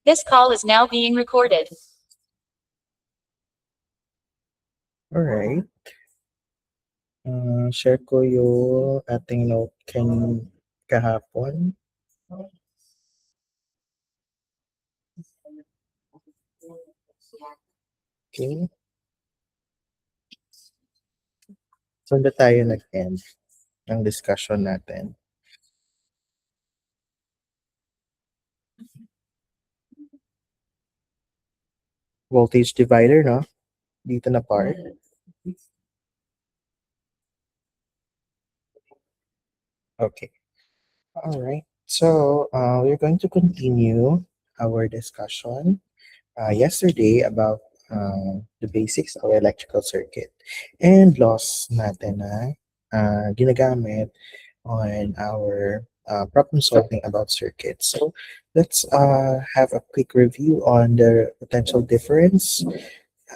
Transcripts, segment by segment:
This call is now being recorded. Alright. Share ko yung ating note kahapon. Okay. So, na tayo nag-end ng discussion natin. Voltage divider, no? Dito na part. Okay. Alright. So, we're going to continue our discussion yesterday about the basics of electrical circuit and laws natin na ginagamit on our problem solving about circuits. So let's have a quick review on the potential difference.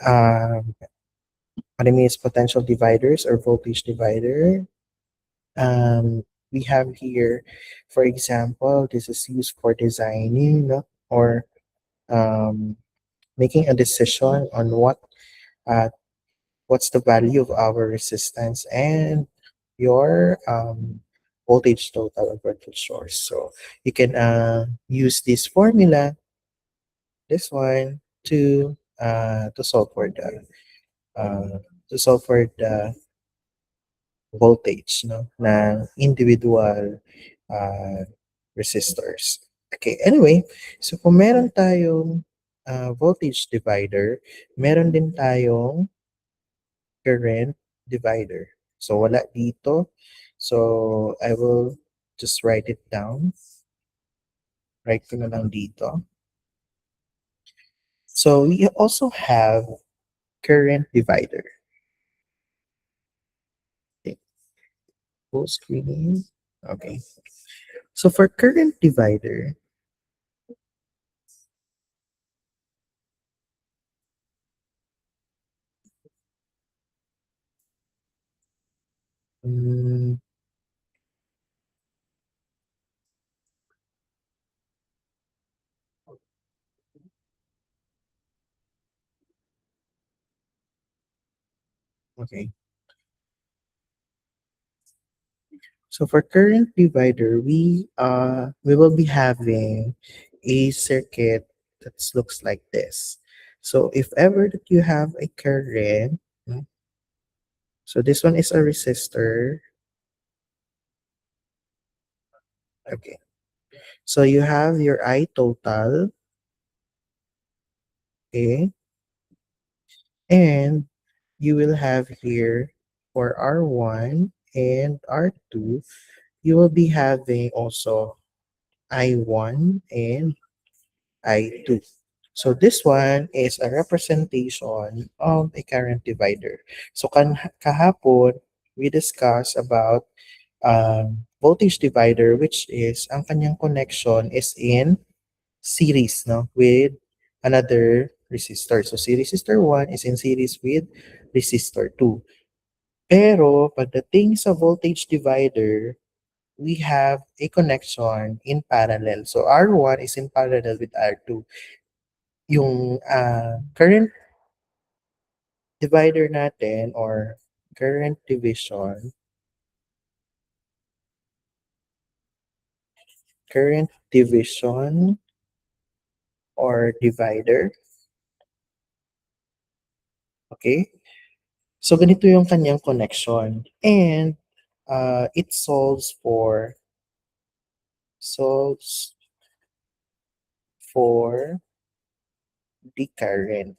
What I mean is potential dividers or voltage divider. We have here, for example, this is used for designing, no? Or making a decision on uh, what's the value of our resistance and your voltage total or voltage source. So you can use this formula, this one, to solve for the voltage, no, ng individual uh, resistors. Okay, anyway, so kung meron tayong voltage divider, meron din tayong current divider. So wala dito. So I will just write it down. Write ko na lang dito. So we also have current divider. Okay. Full screen. Okay. So for current divider, mm, okay. So for current divider, we will be having a circuit that looks like this. So if ever that you have a current, so this one is a resistor. Okay. So you have your I total. Okay. And you will have here for R1 and R2, you will be having also I1 and I2. So this one is a representation of a current divider. So kahapon, we discussed about voltage divider, which is ang kanyang connection is in series, no, with another resistor. So si resistor 1 is in series with resistor 2. Pero pagdating sa voltage divider, we have a connection in parallel. So R1 is in parallel with R2. Yung current divider natin or current division, or divider. Okay? So ganito yung kanyang connection. And it solves for the currents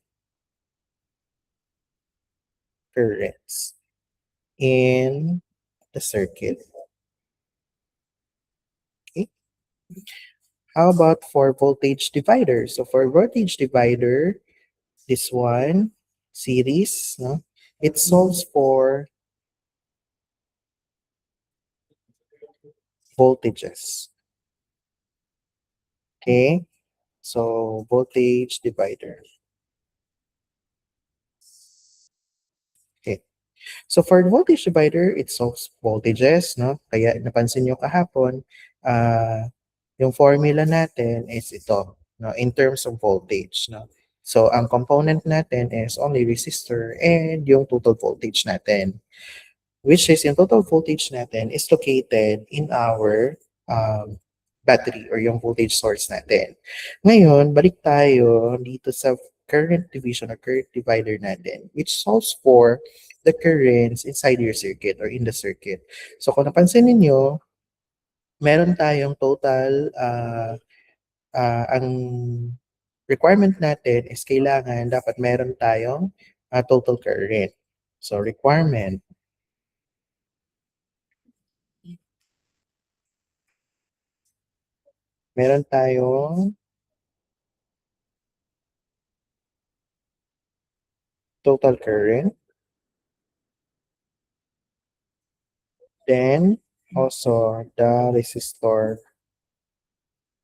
in the circuit. Okay. How about for voltage divider? So for voltage divider, this one, series, no? It solves for voltages. Okay? So voltage divider. Okay. So for voltage divider, it solves voltages, no? Kaya napansin nyo kahapon, yung formula natin is ito. no, in terms of voltage, no. So ang component natin is only resistor and yung total voltage natin, which is yung total voltage natin is located in our battery or yung voltage source natin. Ngayon, balik tayo dito sa current division or current divider natin, which solves for the currents inside your circuit or in the circuit. So kung napansin ninyo, meron tayong total, ang requirement natin is kailangan dapat meron tayong total current. So requirement, meron tayong total current, then also the resistor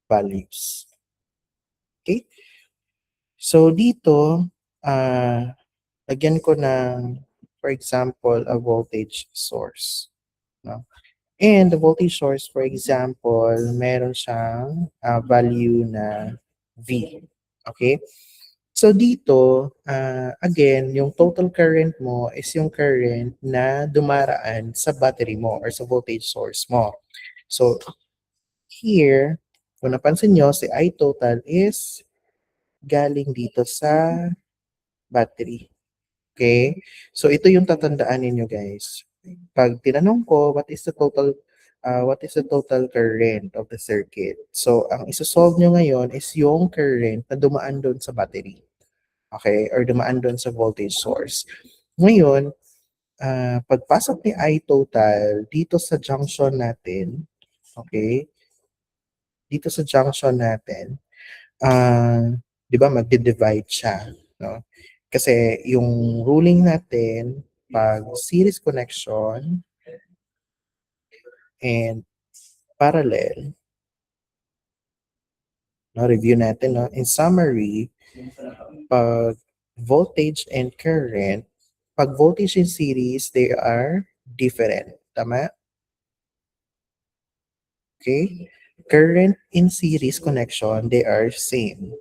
values. Okay? So dito, lagyan ko ng, for example, a voltage source. No? And the voltage source, for example, meron siyang value na V. Okay? So dito, again, yung total current mo is yung current na dumaraan sa battery mo or sa voltage source mo. So here, kung napansin nyo, si I total is galing dito sa battery. Okay? So ito yung tatandaan ninyo, guys. Pag tinanong ko, what is the total current of the circuit? So ang isosolve nyo ngayon is yung current na dumaan doon sa battery. Okay? Or dumaan doon sa voltage source. Ngayon, pagpasok ni I total dito sa junction natin, okay? Dito sa junction natin, di ba magdi-divide siya, no? Kasi yung ruling natin, pag series connection and parallel, no, review natin, no? In summary, pag voltage and current, pag voltage in series, they are different. Tama? Okay? Current in series connection, they are same.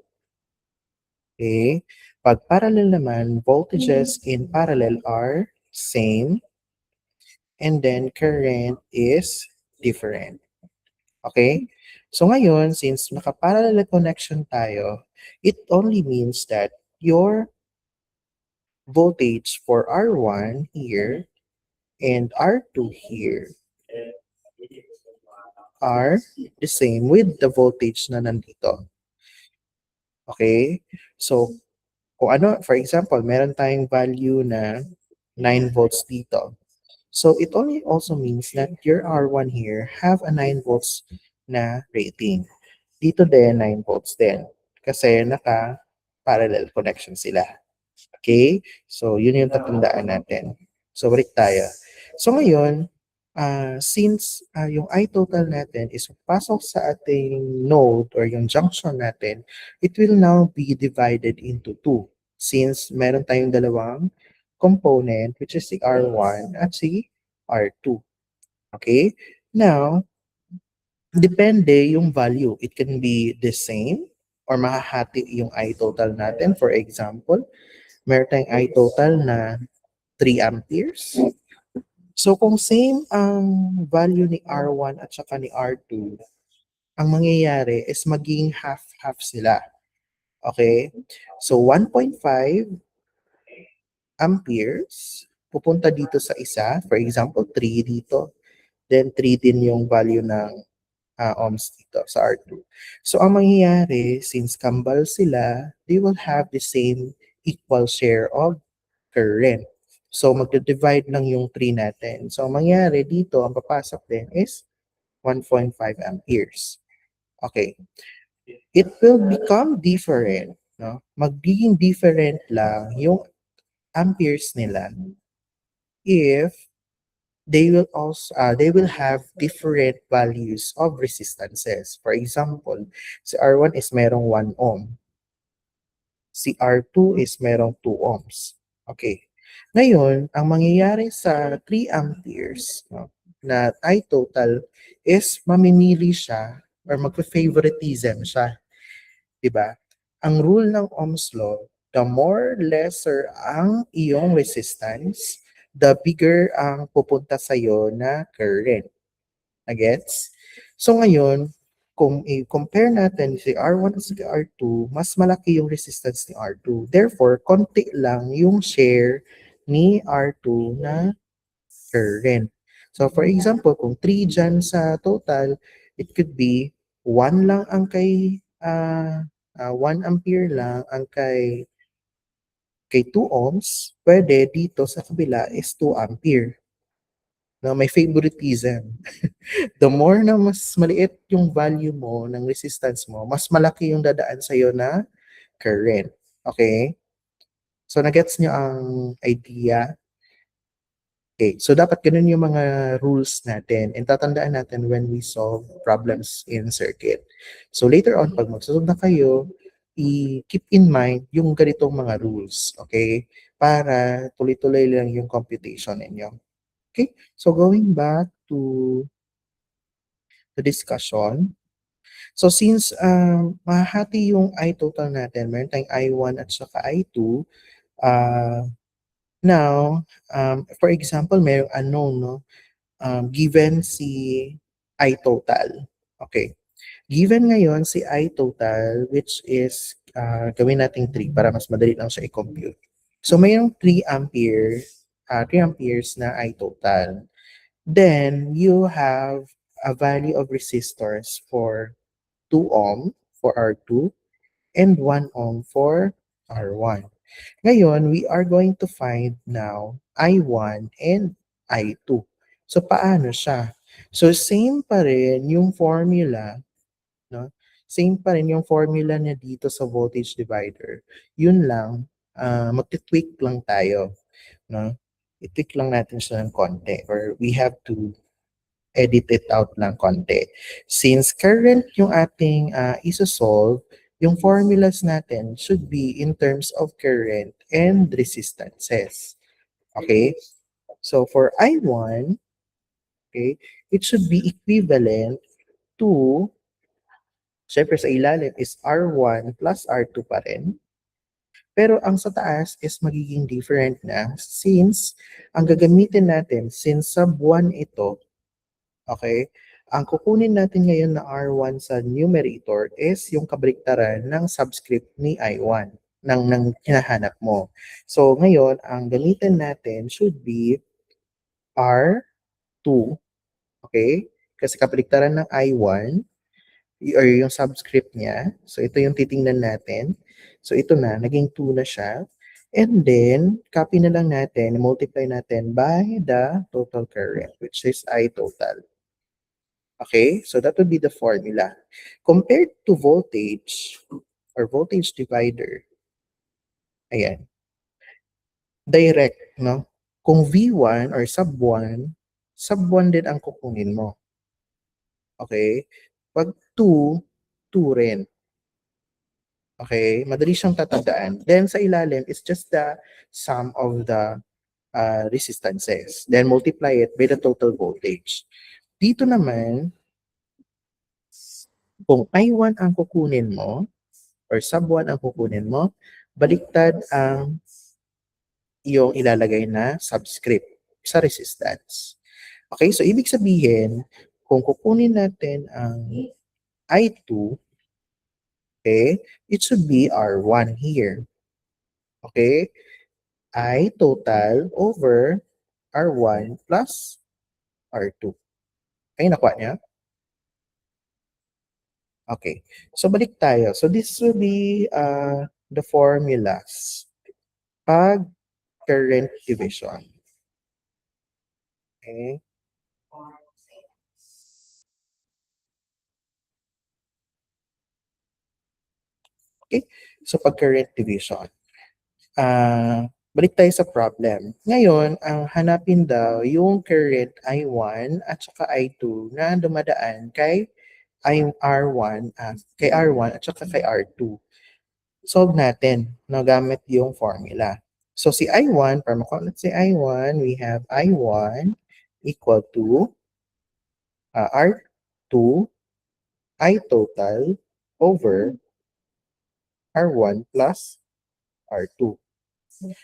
Okay? Pag parallel naman, voltages in parallel are same. And then current is different. Okay? So ngayon, since naka-parallel connection tayo, it only means that your voltage for R1 here and R2 here are the same with the voltage na nandito. Okay? So, kung ano, for example, meron tayong value na 9 volts dito. So, it only also means that your R1 here have a 9 volts na rating. Dito din, 9 volts din. Kasi naka-parallel connection sila. Okay? So, yun yung tatandaan natin. So, balik tayo. So, ngayon, since yung I total natin is pasok sa ating node or yung junction natin, it will now be divided into two. Since meron tayong dalawang component, which is si R1 at si R2. Okay? Now, depende yung value. It can be the same or mahahati yung I total natin. For example, meron tayong I total na 3 amperes. So kung same ang value ni R1 at saka ni R2, ang mangyayari is maging half-half sila. Okay? So 1.5 amperes pupunta dito sa isa. For example, 3 dito. Then 3 din yung value ng ohms dito sa R2. So ang mangyayari, since kambal sila, they will have the same equal share of current. So magde-divide lang yung 3 natin. So ang mangyayari dito, ang papasok din is 1.5 amperes. Okay. It will become different. No? Magiging different lang yung amperes nila if they will have different values of resistances. For example, si R1 is merong 1 ohm. Si R2 is merong 2 ohms. Okay. Ngayon, ang mangyayari sa 3 amperes, no, na I total is mamimili siya or magfa-favoritism siya 'Di ba? Ang rule ng Ohm's law, the more lesser ang iyong resistance, the bigger ang pupunta sa'yo na current. Nagets? So ngayon, kung i-compare natin si R1 at si R2, mas malaki yung resistance ni R2. Therefore, konti lang yung share ni R2 na current. So for example, kung 3 dyan sa total, it could be 1 lang ang kay 1 ampere lang ang kay 2 ohms, pwede dito sa kabila is 2 ampere. No, may favoritism. The more na mas maliit yung value mo ng resistance mo, mas malaki yung dadaan sa'yo na current. Okay? So, nagets nyo ang idea? Okay, so dapat ganun yung mga rules natin and tatandaan natin when we solve problems in circuit. So later on, pag magsusolve na kayo, i-keep in mind yung ganitong mga rules, okay? Para tuloy-tuloy lang yung computation ninyo. Okay, so going back to the discussion. So since mahati yung I total natin, meron tayong I1 at saka I2, uh, now, for example, mayroong unknown, no? Given si I total. Okay. Given ngayon si I total, which is, gawin natin 3 para mas madali lang siya i-compute. So mayroong 3 ampere, 3 amperes na I total. Then you have a value of resistors for 2 ohm for R2 and 1 ohm for R1. Ngayon, we are going to find now I1 and I2. So, paano siya? So, same pa rin yung formula, no? Same pa rin yung formula niya dito sa voltage divider. Yun lang, magti-tweak lang tayo, no? I-tweak lang natin siya ng konti or we have to edit it out lang konti. Since current yung ating isosolve, yung formulas natin should be in terms of current and resistances. Okay? So for I1, okay, it should be equivalent to, syempre sa ilalim is R1 plus R2 pa rin. Pero ang sa taas is magiging different na since ang gagamitin natin, since sub 1 ito, okay, ang kukunin natin ngayon na R1 sa numerator is yung kabaliktaran ng subscript ni I1 ng hinahanap mo. So ngayon, ang gamitin natin should be R2, okay? Kasi kabaliktaran ng I1 or yung subscript niya. So ito yung titingnan natin. So ito na, naging 2 na siya. And then, copy na lang natin, multiply natin by the total current, which is I total. Okay, so that would be the formula. Compared to voltage or voltage divider, ayan, direct, no? Kung V1 or sub 1 din ang kukunin mo. Okay? Pag 2, 2 rin. Okay? Madali siyang tatandaan. Then sa ilalim is just the sum of the resistances. Then multiply it by the total voltage. Dito naman, kung I1 ang kukunin mo, or sub 1 ang kukunin mo, baliktad ang iyong ilalagay na subscript sa resistance. Okay, so ibig sabihin, kung kukunin natin ang I2, okay, it should be R1 here. Okay, I total over R1 plus R2. Okay, nakuha niya? Okay, so balik tayo. So this will be the formulas pag current division. Okay. Okay, so pag current division. Balik tayo sa problem. Ngayon, ang hanapin daw yung current I1 at saka I2 na dumadaan kay R1, kay R1 at saka kay R2. Solve natin na gamit yung formula. So si I1, para makuha si I1, we have I1 equal to R2 I total over R1 plus R2.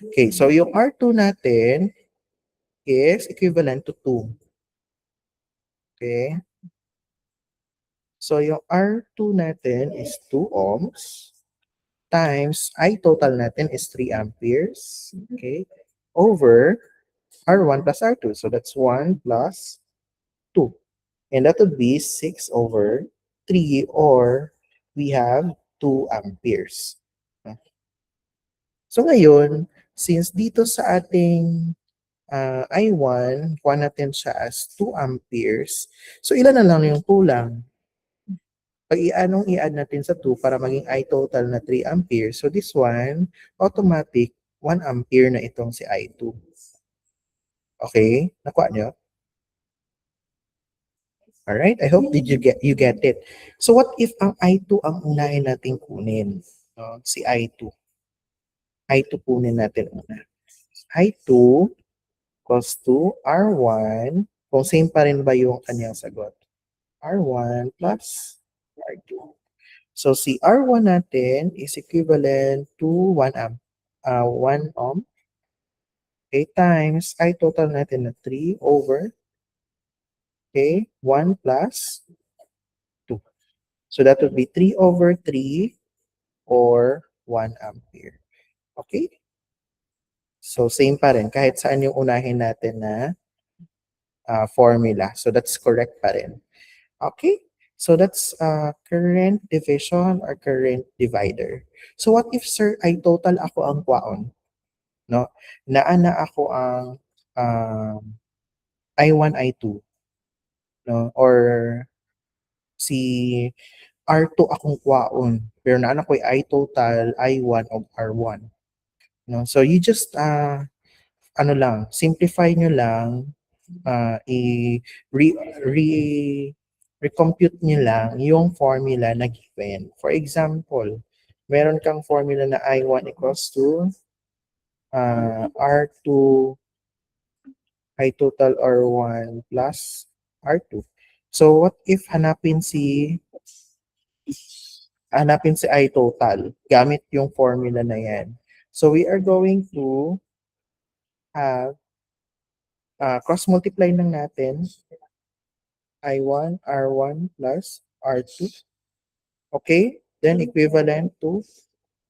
Okay, so yung R2 natin is equivalent to 2. Okay? So yung R2 natin is 2 ohms times I total natin is 3 amperes. Okay? Over R1 plus R2. So that's 1 plus 2. And that would be 6 over 3, or we have 2 amperes. So ngayon, since dito sa ating I1, kuha natin siya as 2 amperes. So ilan na lang yung kulang? Pag i-add natin sa 2 para maging I total na 3 amperes. So this one, automatic 1 ampere na itong si I2. Okay? Nakuha nyo? Alright, I hope did you get it. So what if ang I2 ang unahin natin kunin? No? Si I2. I2 kunin natin una. I2 equals to R1. Kung same pa rin ba yung kanyang sagot? R1 plus R2. So si R1 natin is equivalent to 1 amp. 1 ohm. Okay, times I total natin na 3 over, okay, 1 plus 2. So that would be 3 over 3 or 1 ampere. Okay? So same pa rin kahit saan yung unahin natin na formula. So that's correct pa rin. Okay? So that's current division or current divider. So what if, sir, I total ako ang kwaon? No? Naana ako ang I1, I2. No? Or si R2 akong kwaon. Pero naana ko I total, I1 of R1. No? So you just ano lang, simplify nyo lang, re, re, recompute nyo lang yung formula na given. For example, meron kang formula na I1 equals to R2, I total R1 plus R2. So what if hanapin si I total gamit yung formula na yan. So we are going to have cross multiply lang natin I1 R1 plus R2. Okay? Then equivalent to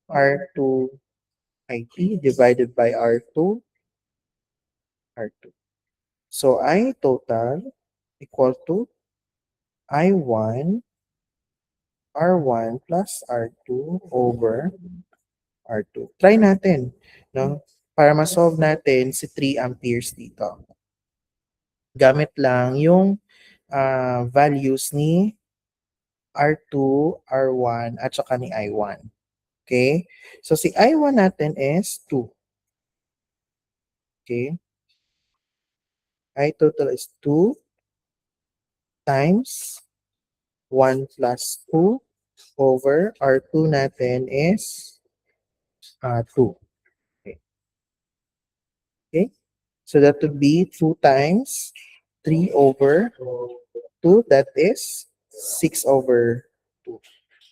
R2 IT divided by R2 R2. So I total equal to I1 R1 plus R2 over R2. Try natin, no? Para ma-solve natin si 3 amperes dito. Gamit lang yung values ni R2, R1, at saka ni I1. Okay? So si I1 natin is 2. Okay? I total is 2 times 1 plus 2 over R2 natin is 2. Okay. Okay? So that would be 2 times 3 over 2. That is 6 over 2.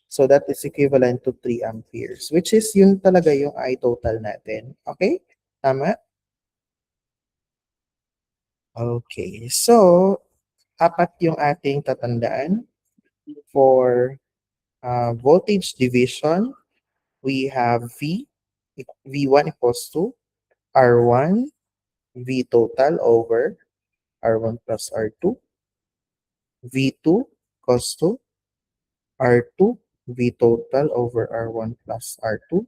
So that is equivalent to 3 amperes, which is yun talaga yung I total natin. Okay? Tama? Okay. So, apat yung ating tatandaan for voltage division. We have V1 equals to R1 V total over R1 plus R2. V2 equals to R2 V total over R1 plus R2.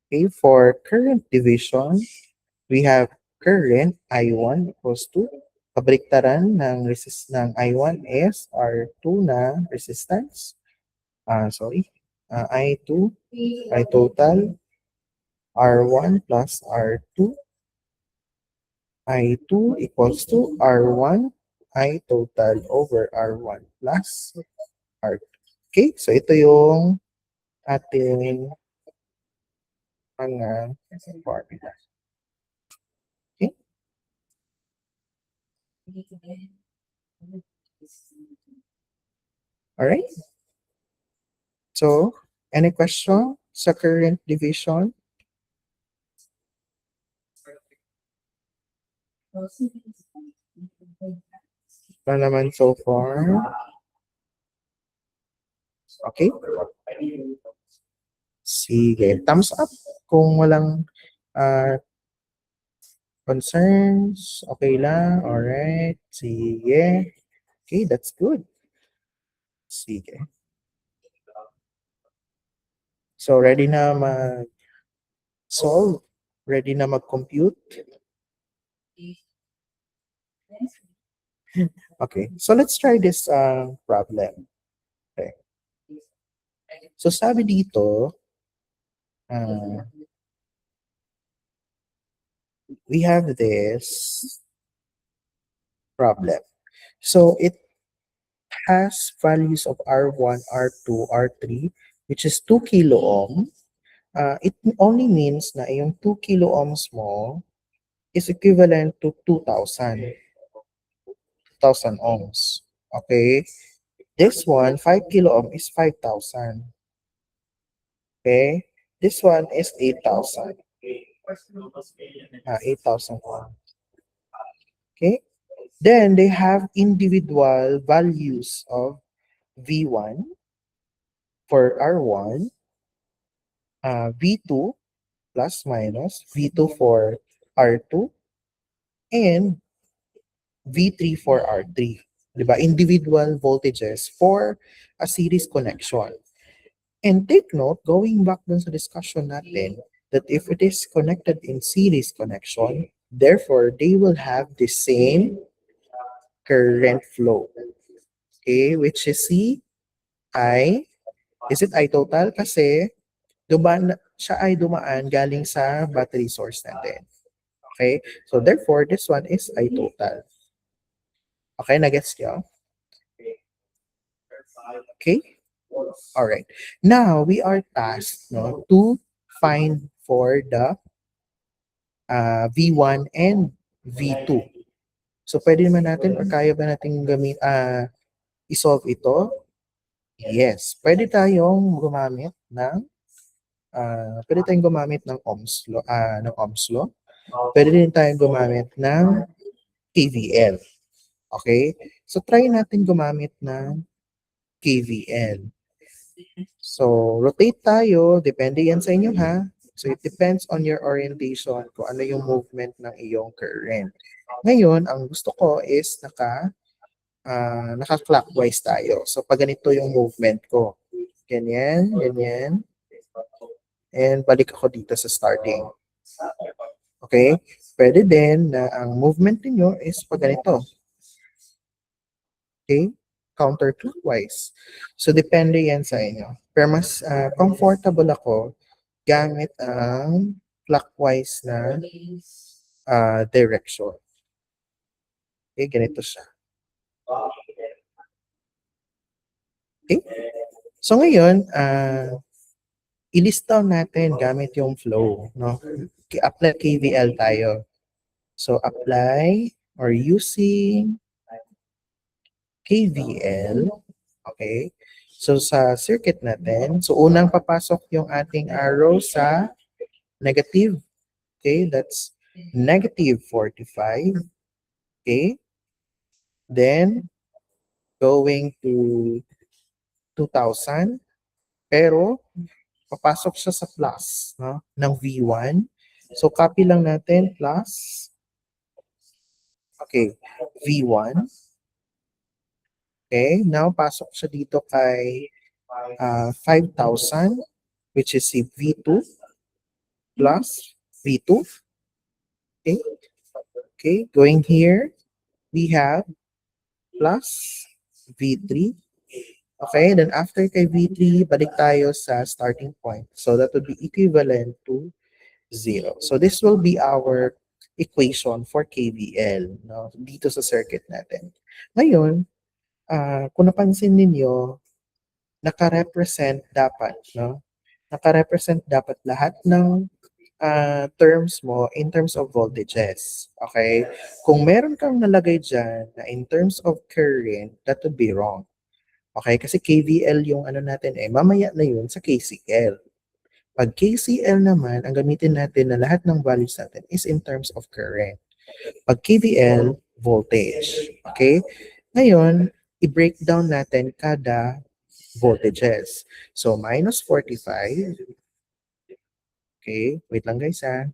Okay, for current division, we have current I1 equals to kabaliktaran ng I1 is R2 na resistance. I2 I total R1 plus R2. I2 equals to R1 I total over R1 plus R2. Okay, so ito yung ating mga formula. Okay? Alright? So, Any question sa current division? Wala naman so far. Okay? Sige. Thumbs up kung walang ah, concerns. Okay lang. Alright. Sige. Okay, that's good. Sige. So, ready na mag-solve? Ready na mag-compute? Okay. So, let's try this problem. Okay. So, sabi dito, we have this problem. So, it has values of R1, R2, R3, which is 2 kilo ohm. It only means na yung 2 kilo ohms mo is equivalent to 2,000 ohms. Okay? This one, 5 kilo ohm is 5,000. Okay? This one is 8,000. 8,000 ohms. Okay? Then they have individual values of V1 for R1, V2 plus minus, V2 for R2, and V3 for R3. Diba? Individual voltages for a series connection. And take note, going back dun sa discussion natin, that if it is connected in series connection, therefore, they will have the same current flow. Okay, which is C I. Is it I total? Kasi siya ay dumaan galing sa battery source natin. Okay, so therefore, this one is I total. Okay, na-gets nyo? Okay? Alright. Now, we are tasked to find for the V1 and V2. So, pwede naman natin, or kaya ba natin isolve ito? Yes. Pwede tayong gumamit ng Ohm's law. Pwede din tayong gumamit ng KVL. Okay? So, try natin gumamit ng KVL. So, rotate tayo. Depende yan sa inyo, ha? So, it depends on your orientation kung ano yung movement ng iyong current. Ngayon, ang gusto ko is naka-clockwise tayo. So, pag ganito yung movement ko. Ganyan, ganyan. And balik ako dito sa starting. Okay? Pwede din na ang movement niyo is pag ganito. Okay? Counterclockwise. So, depende yan sa inyo. Pero mas comfortable ako gamit ang clockwise na direction. Okay, ganito siya. Okay? So, ngayon, i-list down natin gamit yung flow. No? Apply KVL tayo. So, apply or using KVL. Okay? So, sa circuit natin, so unang papasok yung ating arrow sa negative. Okay? That's negative 45. Okay? Then, going to 2,000. Pero, papasok siya sa plus ng V1. So, copy lang natin plus. Okay, V1. Okay, now pasok siya dito kay 5,000, which is si V2 plus V2. Okay, okay, going here, we have plus V3. Okay, then after kay V3, balik tayo sa starting point. So that would be equivalent to 0. So this will be our equation for KVL dito sa circuit natin. Ngayon, kung napansin ninyo, naka-represent dapat, Naka-represent dapat lahat ng terms mo in terms of voltages. Okay? Kung meron kang nalagay dyan na in terms of current, that would be wrong. Okay? Kasi KVL yung ano natin mamaya na yun sa KCL. Pag KCL naman, ang gamitin natin na lahat ng values natin is in terms of current. Pag KVL, voltage. Okay? Ngayon, i-breakdown natin kada voltages. So, minus 45. Okay? Wait lang guys ha.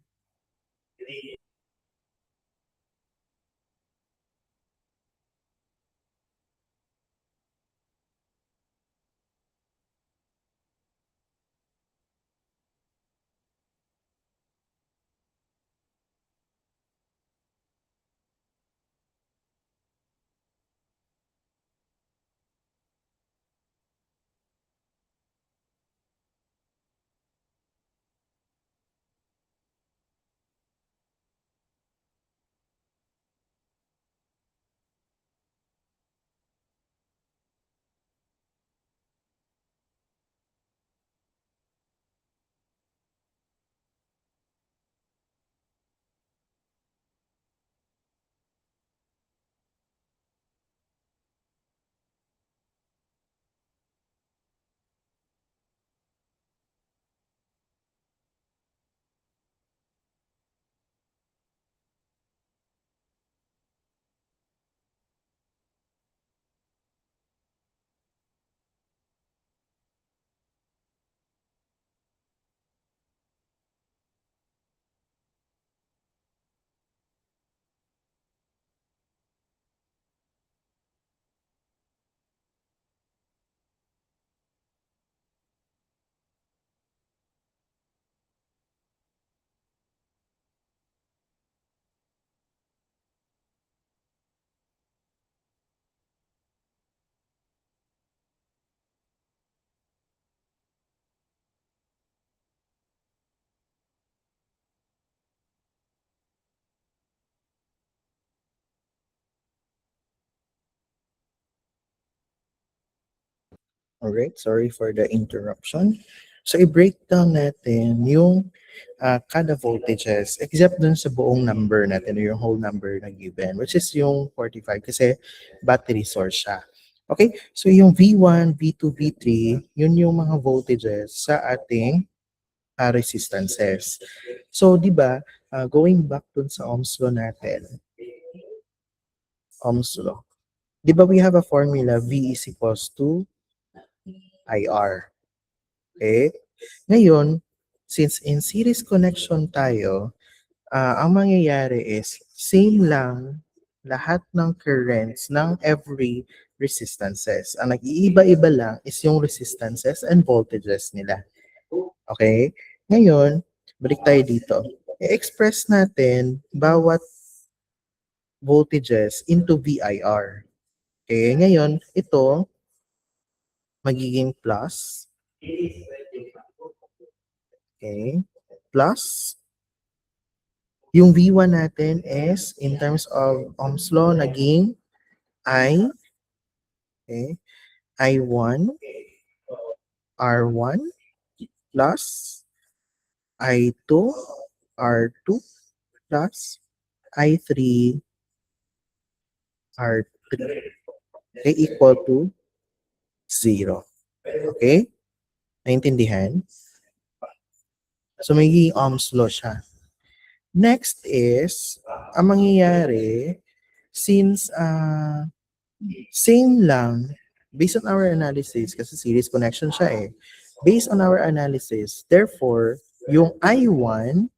Alright, sorry for the interruption. So, i-breakdown natin yung kada voltages except dun sa buong number natin, yung whole number na given, which is yung 45 kasi battery source siya. Okay, so yung V1, V2, V3, yun yung mga voltages sa ating resistances. So, di ba, going back dun sa Ohm's law natin, Ohm's law, di ba we have a formula V is equals to IR. Okay? Ngayon, since in series connection tayo, ang mangyayari is same lang lahat ng currents ng every resistances. Ang nag-iiba-iba lang is yung resistances and voltages nila. Okay? Ngayon, balik tayo dito. I-express natin bawat voltages into VIR. Okay? Ngayon, ito magiging plus. Okay? Plus yung V1 natin is, in terms of Ohm's law, naging I, okay, I1, R1, plus I2, R2, plus I3, R3, okay, equal to 0. Okay? Naintindihan? So, magiging Ohm's law siya. Next is, ang mangyayari, since same lang, based on our analysis, kasi series connection siya based on our analysis, therefore, yung I1,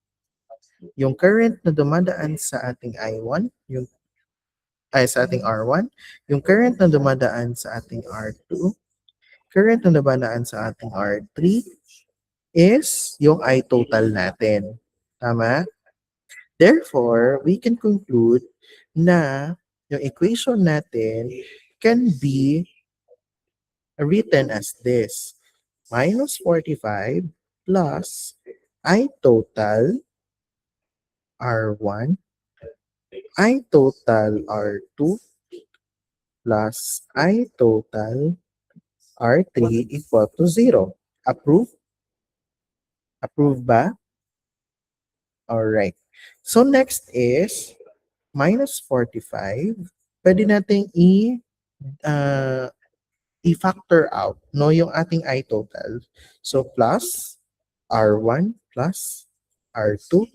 yung current na dumadaan sa ating I1, sa ating R1, yung current na dumadaan sa ating R2, current na dumadaan sa ating R3, is yung I total natin. Tama? Therefore, we can conclude na yung equation natin can be written as this: minus 45 plus I total R1, I total R2, plus I total R3 equal to 0. Approve? Approve ba? Alright. So next is minus 45. Pwede nating uh, i-factor out, no, yung ating I total. So, plus R1 plus R2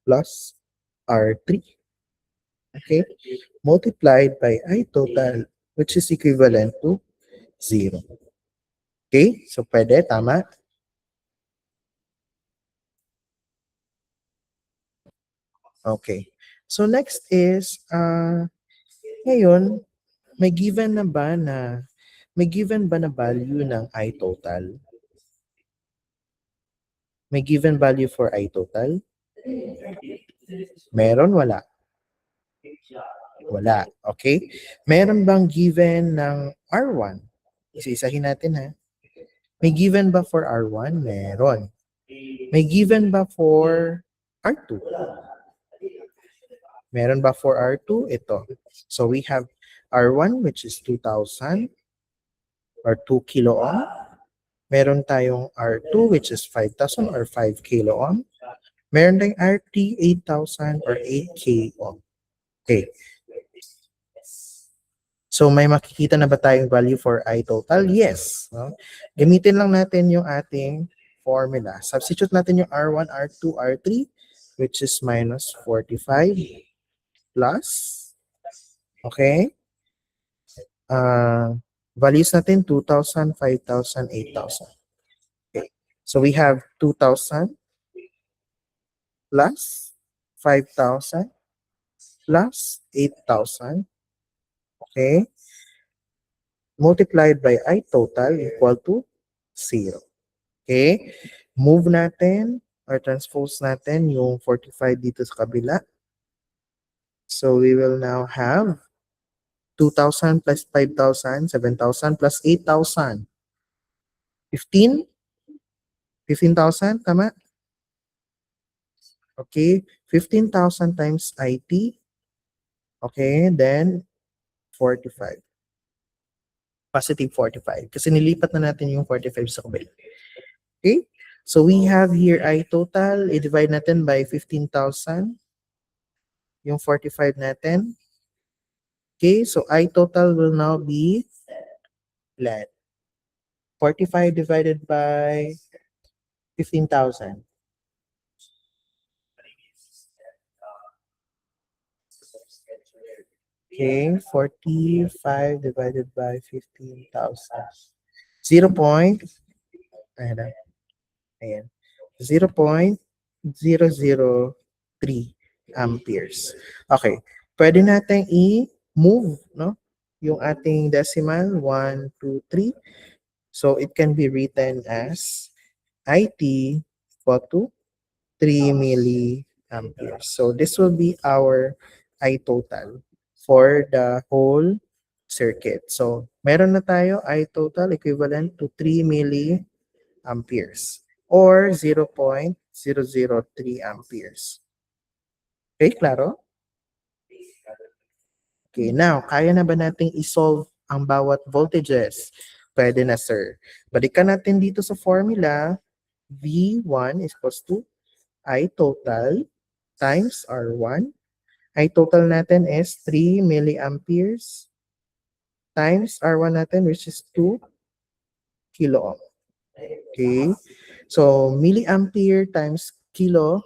plus R3. Okay? Multiplied by I total, which is equivalent to 0. Okay? So, pwede, tama? Okay. So, next is, ngayon, may given ba na value ng I total? May given value for I total? Meron, wala? Wala. Okay? Meron bang given ng R1? Isa-isahin natin ha. May given ba for R1? Meron. May given ba for R2? Meron ba for R2? Ito. So we have R1 which is 2,000 or 2 kilo ohm. Meron tayong R2 which is 5,000 or 5 kilo ohm. Meron tayong RT 8,000 or 8 k ohm. Okay. So may makikita na ba tayong value for I total? Yes. No? Gamitin lang natin yung ating formula. Substitute natin yung R1, R2, R3 which is minus 45 plus, okay? Values natin 2,000, 5,000, 8,000. Okay. So we have 2,000 plus 5,000 plus 8,000. Okay? Multiplied by I total equal to 0. Okay? Move natin or transpose natin yung 45 dito sa kabila. So we will now have 2,000 plus 5,000, 7,000 plus 8,000. 15? 15,000, tama? Okay, 15,000 times IT. Okay, then 45. Positive 45. Kasi nilipat na natin yung 45 sa kabila. Okay, so we have here I total. I-divide natin by 15,000. Yung 45 natin. Okay, so I total will now be flat. 45 divided by 15,000. Okay, 45 divided by 15,000. 0. Ayan. 0.003 amperes. Okay. Pwede natin i-move, no? Yung ating decimal, 1, 2, 3. So, it can be written as IT equal to 3 milliamperes. So, this will be our I total for the whole circuit. So, meron na tayo I total equivalent to 3 milliamperes or 0.003 amperes. Okay, klaro? Okay, now, kaya na ba nating isolve ang bawat voltages? Pwede na, sir. Balikan natin dito sa formula. V1 is equals to I total times R1. I total natin is 3 milliamperes times R1 natin which is 2 kilo ohm. Okay. So, milliampere times kilo.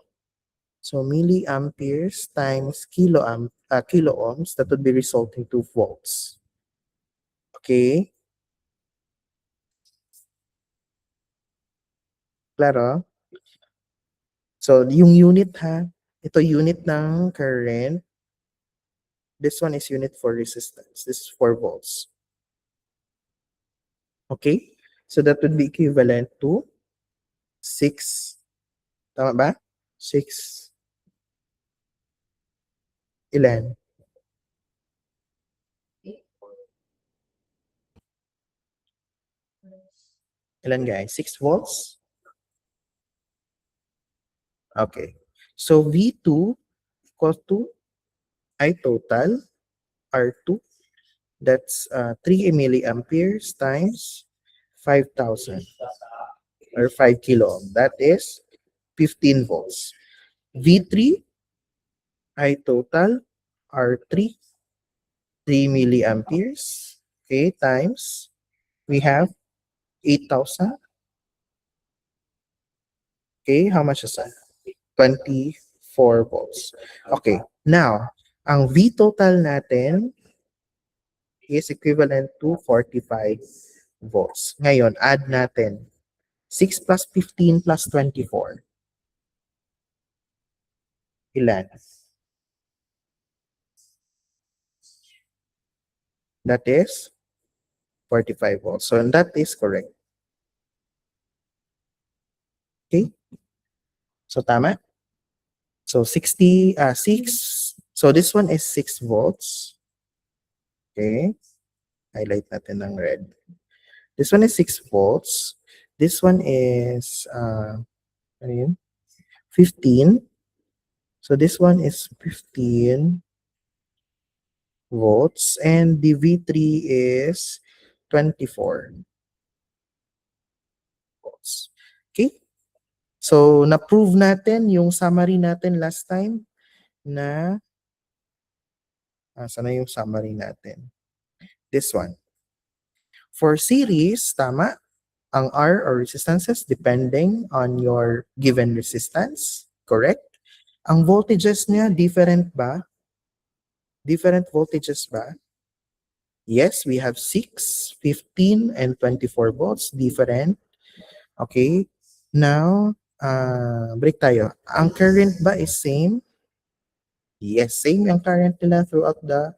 So, milliamperes times kilo ohms, that would be resulting to volts. Okay. Klaro? So, yung unit ha, ito unit ng current. This one is unit for resistance. This is 4 volts. Okay? So, that would be equivalent to 6. Tama ba? 6. Ilan? Ilan guys? 6 volts? Okay. So, V2 equals to I total R2. That's 3 milliamperes times 5,000 or 5 kilo ohm. That is 15 volts. V3, I total R3, 3 milliamperes, okay, times We have 8,000. Okay, how much is that? 24 volts. Okay, now, ang V total natin is equivalent to 45 volts. Ngayon, add natin 6 plus 15 plus 24. Ilan? That is 45 volts. So that is correct. Okay? So tama? So 6. So this one is 6 volts. Okay? Highlight natin ng red. This one is 6 volts. This one is ano yun? 15. So this one is 15 volts and the V3 is 24 volts. Okay? So na-prove natin yung summary natin last time na sana yung summary natin. This one. For series, tama, ang R or resistances depending on your given resistance. Correct? Ang voltages niya, different ba? Different voltages ba? Yes, we have 6, 15, and 24 volts. Different. Okay? Now, break tayo. Ang current ba is same? Yes, same yung current nila throughout the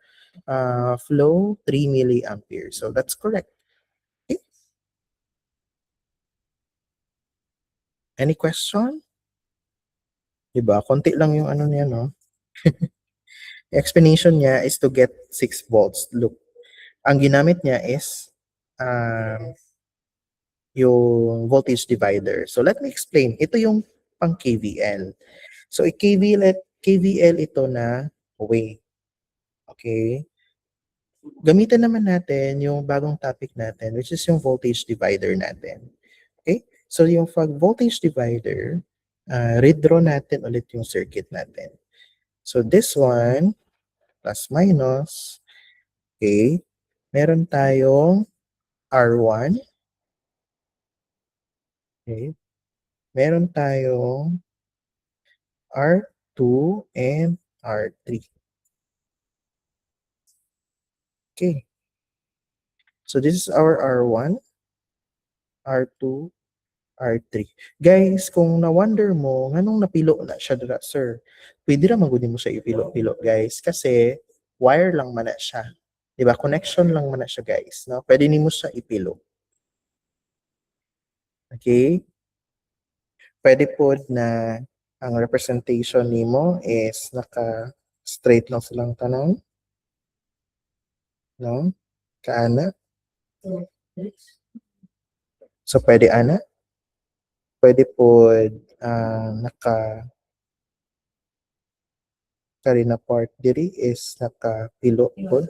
flow, 3 milliamperes. So that's correct. Okay? Any question? Diba? Konti lang yung ano niya, no? Explanation niya is to get 6 volts. Look, ang ginamit niya is yung voltage divider. So let me explain. Ito yung pang KVL. So KVL ito na way. Okay? Gamitin naman natin yung bagong topic natin, which is yung voltage divider natin. Okay? So yung voltage divider, redraw natin ulit yung circuit natin. So this one, plus minus, okay, meron tayong R1, okay, meron tayong R2 and R3. Okay. So this is our R1, R2, R3. Guys, kung na-wonder mo, nganong napilo na siya dira, sir? Pwede ra magudi mo siya ipilo-pilo, guys. Kasi wire lang man na siya. Diba? Connection lang man na siya, guys. No? Pwede nimo siya ipilo. Okay? Pwede po na ang representation nimo is naka-straight lang silang tanong. No? Kaana. So, pwede ana. Pwede po kari na part diri is nakapilo po.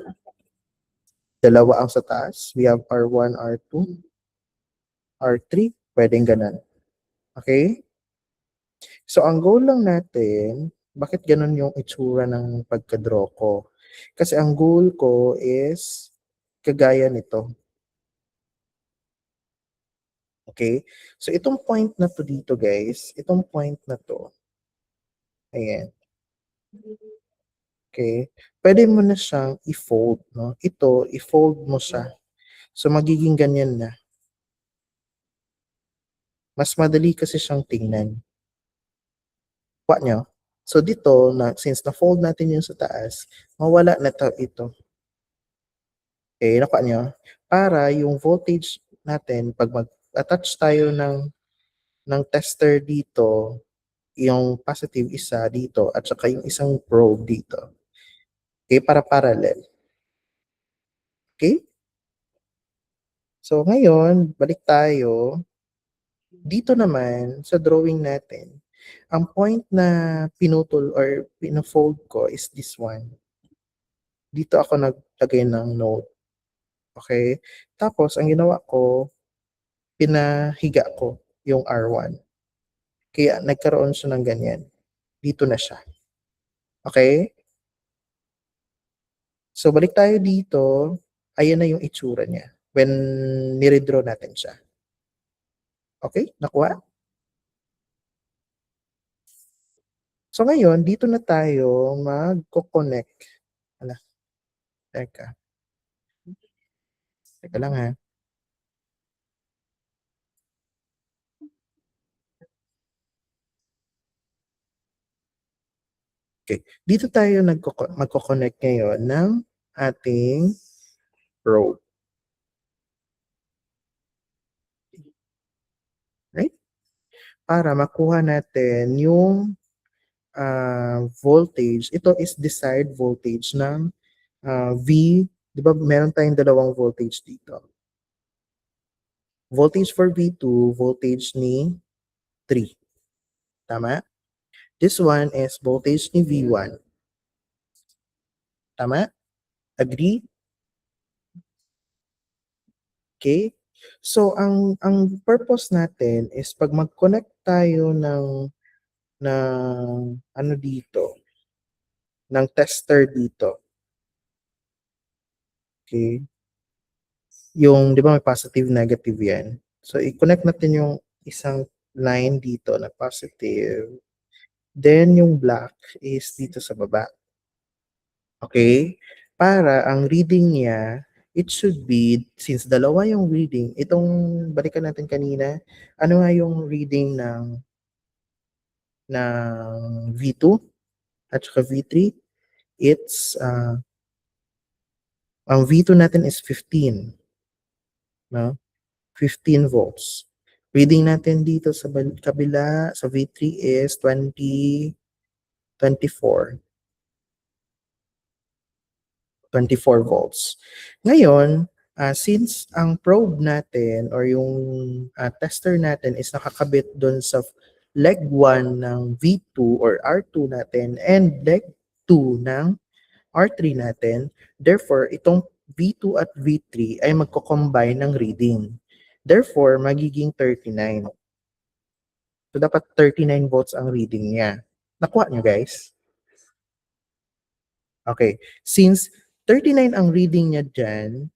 Dalawa ang sa taas. We have R1, R2, R3. Pwedeng ganun. Okay? So, ang goal lang natin, bakit ganun yung itsura ng pagka-draw ko? Kasi ang goal ko is kagaya nito. Okay? So, itong point na to dito, guys, itong point na to, ayan. Okay? Pwede mo na siyang i-fold, no? Ito, i-fold mo siya. So, magiging ganyan na. Mas madali kasi siyang tingnan. Kuha nyo. So, dito, since na-fold natin yung sa taas, mawala na ito. Okay, nakuha nyo? Para yung voltage natin, pag mag-attach tayo ng tester dito, yung positive isa dito, at saka yung isang probe dito. Okay, para parallel. Okay? So, ngayon, balik tayo. Dito naman, sa drawing natin, ang point na pinutol or pinafold ko is this one. Dito ako naglagay ng node. Okay? Tapos, ang ginawa ko, pinahiga ko yung R1. Kaya nagkaroon siya ng ganyan. Dito na siya. Okay? So, balik tayo dito. Ayan na yung itsura niya. when ni-redraw natin siya. Okay? Nakuha? So ngayon, dito na tayo magko-connect. Ala, teka. Teka lang ha. Okay. Dito tayo magko-connect ngayon ng ating probe. Right? Para makuha natin yung voltage. Ito is desired voltage ng V. Di ba meron tayong dalawang voltage dito? Voltage for V2, voltage ni 3. Tama? This one is voltage ni V1. Tama? Agree? Okay? So ang purpose natin is pag mag-connect tayo ng ano dito, ng tester dito. Okay? Yung 'di ba may positive negative 'yan. So i-connect natin yung isang line dito na positive. Then yung black is dito sa baba. Okay? Para ang reading niya, it should be, since dalawa yung reading, itong balikan natin kanina, ano nga yung reading ng V2 at saka V3? It's, ang V2 natin is 15. No? 15 volts. Reading natin dito sa kabila, sa V3 is 24 volts. Ngayon, since ang probe natin or yung tester natin is nakakabit doon sa leg 1 ng V2 or R2 natin and leg 2 ng R3 natin, therefore, itong V2 at V3 ay magko-combine ng reading. Therefore, magiging 39. So, dapat 39 volts ang reading niya. Nakuha niyo, guys? Okay. Since 39 ang reading niya dyan,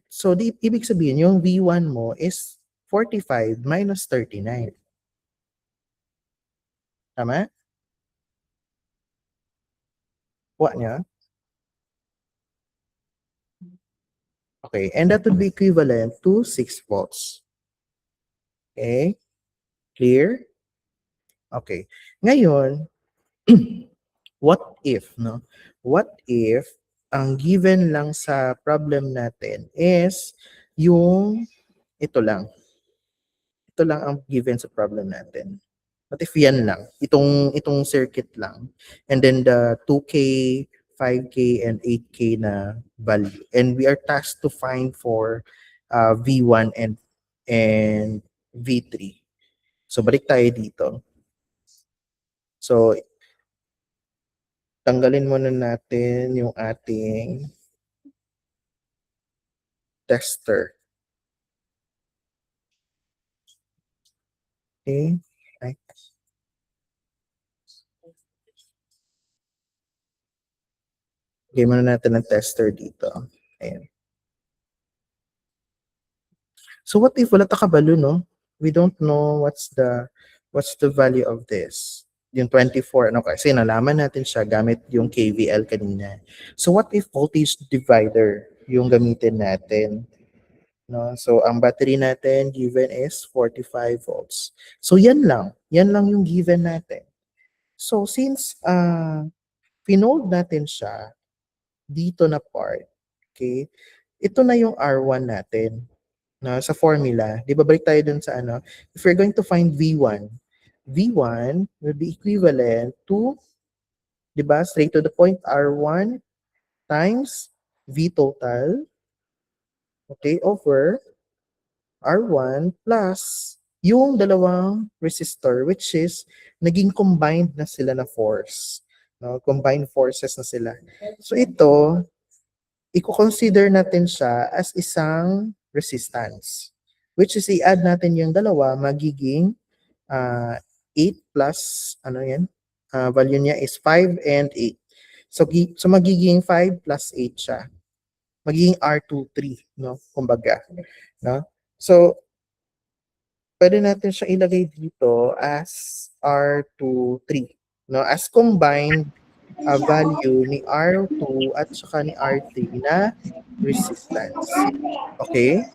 so ibig sabihin, yung V1 mo is 45 minus 39. Tama? Kuha niya? Okay. And that would be equivalent to 6 volts. Okay? Clear? Okay. Ngayon, what if, no? What if ang given lang sa problem natin is yung ito lang. Ito lang ang given sa problem natin. What if yan lang? Itong circuit lang. And then the 2K, 5K, and 8K na value. And we are tasked to find for V1 and V3. So balik tayo dito. So tanggalin muna natin yung ating tester. Okay. Right. Lagay muna natin ang tester dito. Ayan. So what if wala ta kabalo, no? We don't know what's the value of this. Yung 24, ano kasi nalaman natin siya gamit yung KVL kanina. So what if voltage divider yung gamitin natin? No? So ang battery natin given is 45 volts. So yan lang yung given natin. So since pinold natin siya dito na part, okay? Ito na yung R1 natin. No, sa formula, di ba balik tayo dun sa ano, if we're going to find V1 will be equivalent to, di ba, straight to the point, R1 times V total, okay, over R1 plus yung dalawang resistor, which is naging combined na sila na force. No, combined forces na sila. So ito, i-consider natin siya as isang resistance. Which is i-add natin yung dalawa, magiging 8 plus, ano yan? Value niya is 5 and 8. So magiging 5 plus 8 siya. magiging R23, no? Kumbaga, no? So, pwede natin siya ilagay dito as R23, no? As combined value ni R2 at saka ni R3 na resistance. Okay?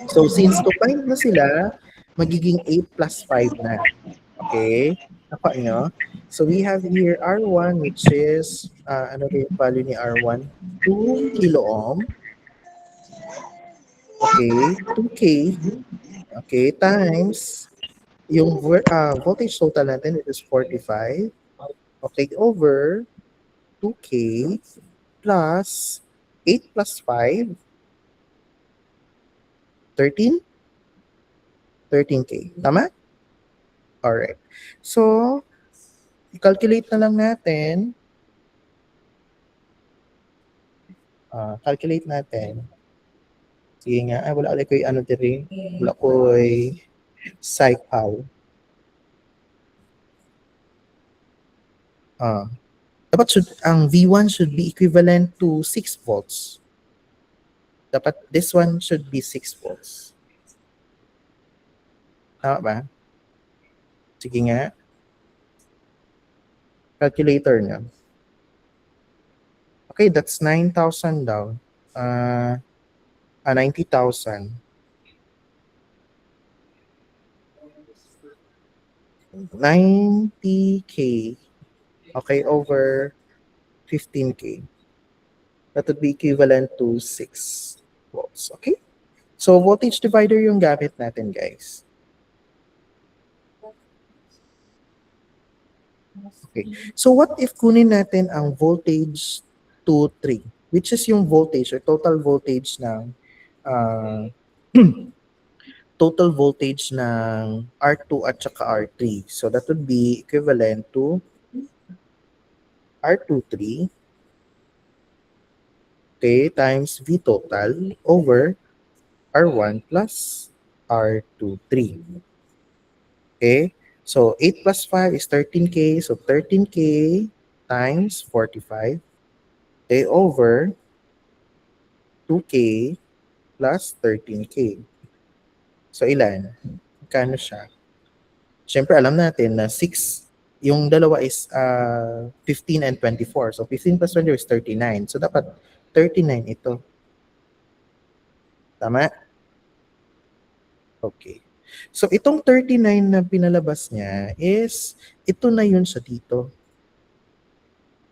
So, since combined na sila, magiging 8 plus 5 na. Okay? Nakuha nyo? So, we have here R1 which is, ano ba yung value ni R1? 2 kilo ohm. Okay? 2K. Okay? Times yung voltage total natin, it is 45. Okay? Over 2K plus 8 plus 5, 13? 13K. Tama? Alright. So, i-calculate na lang natin. Calculate natin. Sige nga. Ay, wala ulit ko yung ano diri. Wala ko yung psych-how. Dapat ang V1 should be equivalent to 6 volts. Dapat this one should be 6 volts. Tama ba? Sige nga. Calculator niya. Okay, that's 9,000 daw. 90,000. 90K. Okay, over 15K. That would be equivalent to 6 volts. Okay? So, voltage divider yung gamit natin, guys. Okay. So, what if kunin natin ang voltage 2, 3, which is yung voltage or total voltage ng total voltage ng R2 at saka R3. So, that would be equivalent to R23, okay, times V total over R1 plus R23. Okay? So, 8 plus 5 is 13K. So, 13K times 45, okay, over 2K plus 13K. So, ilan? Magkano siya? Siyempre, alam natin na 6, yung dalawa is 15 and 24. So, 15 plus 24 is 39. So, dapat 39 ito. Tama? Okay. So, itong 39 na pinalabas niya is, ito na yun sa dito.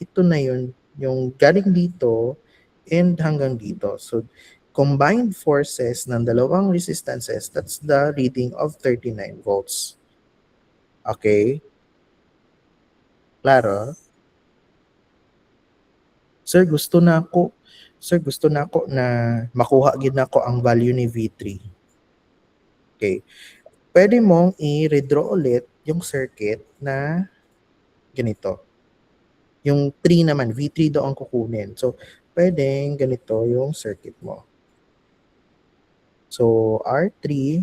Ito na yun. Yung galing dito and hanggang dito. So, combined forces ng dalawang resistances, that's the reading of 39 volts. Okay? Klaro? Sir, gusto na ako na makuha gid nako ang value ni V3. Okay. Pwede mong i-redraw ulit yung circuit na ganito. Yung 3 naman, V3 daw ang kukunin. So, pwedeng ganito yung circuit mo. So, R3,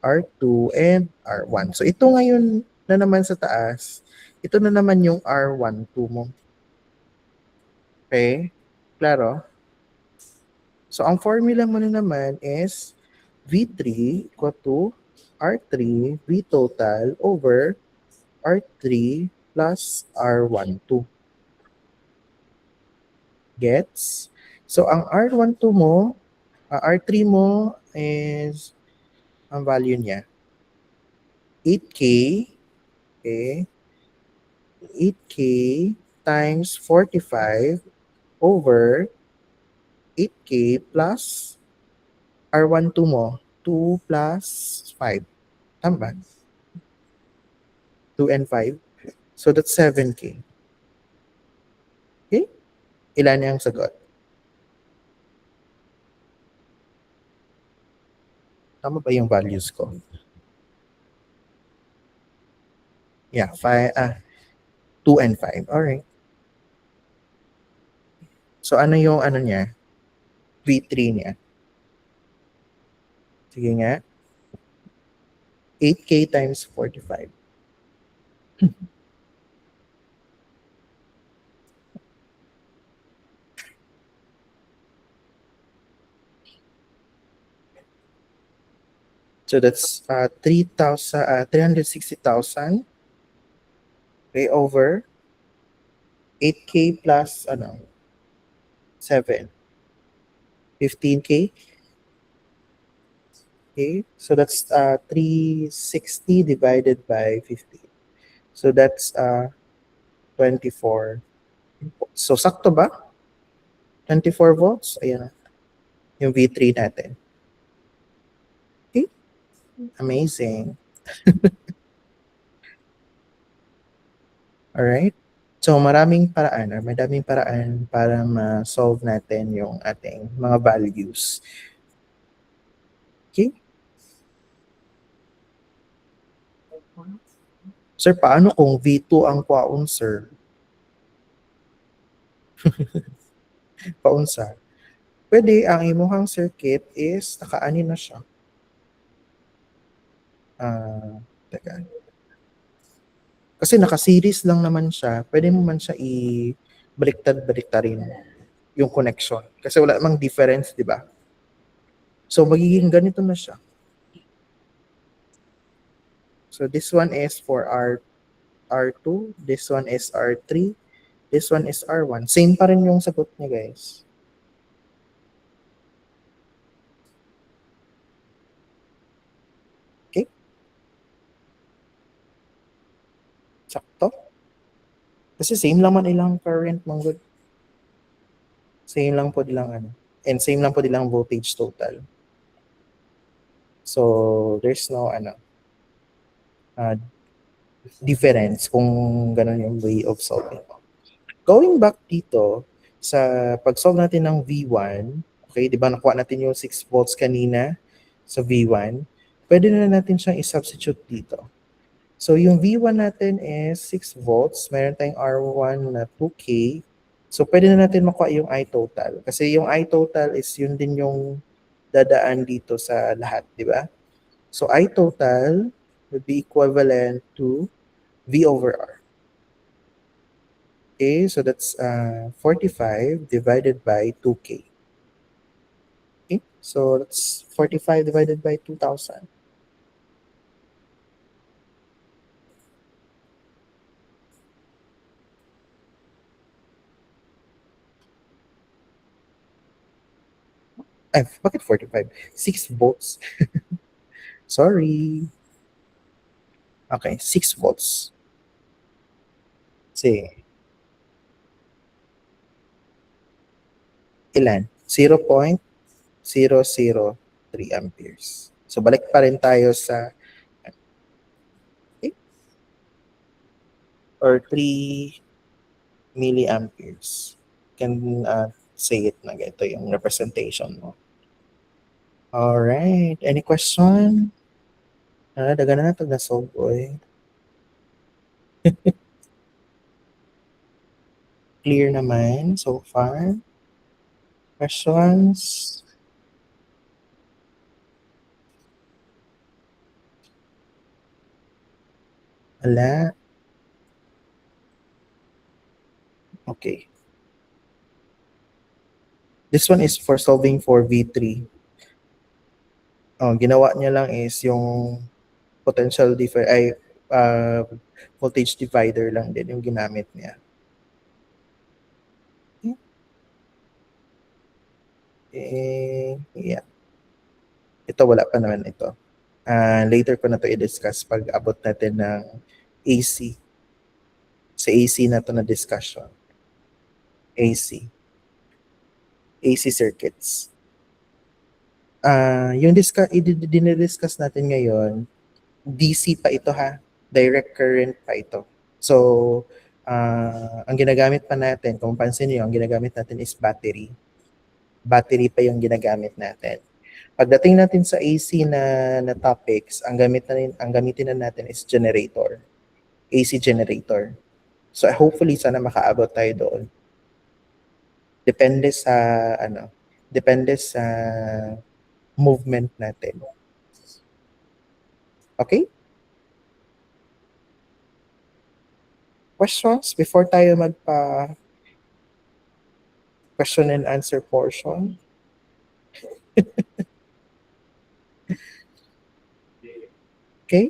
R2, and R1. So, ito ngayon na naman sa taas, ito na naman yung R12 mo. Okay? Klaro? So, ang formula mo na naman is V3 equal to R3 V total over R3 plus R12. Gets? So, ang R12 mo, R3 mo is, ang value niya, 8K, okay, 8K times 45 over 8K plus R12 mo, 2 plus 5. Tama ba? 2 and 5. So, that's 7K. Okay? Ilan yung sagot? Tama ba yung values ko? Yeah, 2 and 5. Alright. So, ano yung ano niya? V3 niya. Sige nga. 8K times 45. So that's 360,000, okay, over 8K plus 7, 15K. Okay, so that's 360 divided by 15. So that's 24. So sakto ba? 24 volts. Ayan na, yung V3 natin. Okay, amazing. Alright. So maraming paraan or madaming paraan para ma-solve natin yung ating mga values. Okay? Sir, paano kung V2 ang kwaon, sir? Paunsa? Pwede, ang imuhang circuit is nakaani na siya. Teka. Kasi naka-series lang naman siya, pwede mo man siya i-baliktad-baliktarin yung connection. Kasi wala namang difference, di ba? So, magiging ganito na siya. So, this one is for R2, this one is R3, this one is R1. Same pa rin yung sagot niya, guys. Okay? Sakto? Kasi same lang man ilang current, manggod. Same lang po ilang and same lang po ilang voltage total. So, there's no difference kung ganun yung way of solving. Going back dito, sa pag-solve natin ng V1, okay, di ba nakuha natin yung 6 volts kanina sa V1, pwede na natin siyang i-substitute dito. So yung V1 natin is 6 volts, meron tayong R1 na 2K, so pwede na natin makuha yung I total. Kasi yung I total is yun din yung dadaan dito sa lahat, di ba? So I total would be equivalent to V over R. Okay, so that's 45 divided by 2K. Okay, so that's 45 divided by 2,000. Ay, bakit 45? 6 volts. Sorry. Okay, 6 volts. Sige. Ilan? 0.003 amperes. So, balik pa rin tayo sa okay? Or 3 milliamperes. Can say it na ito yung representation mo. Alright. Any question? Daga na ito na-solve ko eh. Clear naman so far. Questions? Wala. Okay. This one is for solving for V3. Ginawa niya lang is yung potential voltage divider lang din yung ginamit niya. Yeah. Ito wala pa naman ito. Later ko na to i-discuss pag abot natin ng AC. Sa AC na to na discussion. AC circuits. Yung dinidiscuss natin ngayon, DC pa ito ha. Direct current pa ito. So, ang ginagamit pa natin, kung pansin niyo, ang ginagamit natin is battery. Battery pa yung ginagamit natin. Pagdating natin sa AC na topics, ang gamitin na natin is generator. AC generator. So, hopefully, sana makaabot tayo doon. Depende sa movement natin. Okay? Questions before tayo question and answer portion? Okay?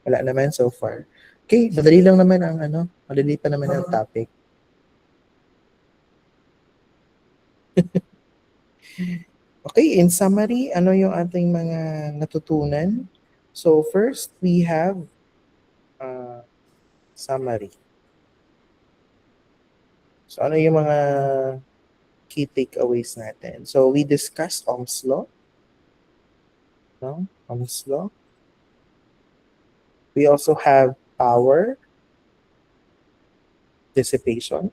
Wala naman so far. Okay, madali lang naman ang ano, madali pa naman ang topic. Okay, in summary, ano yung ating mga natutunan? So first, we have summary. So ano yung mga key takeaways natin? So we discussed Ohm's law, no? Ohm's law. We also have power, dissipation.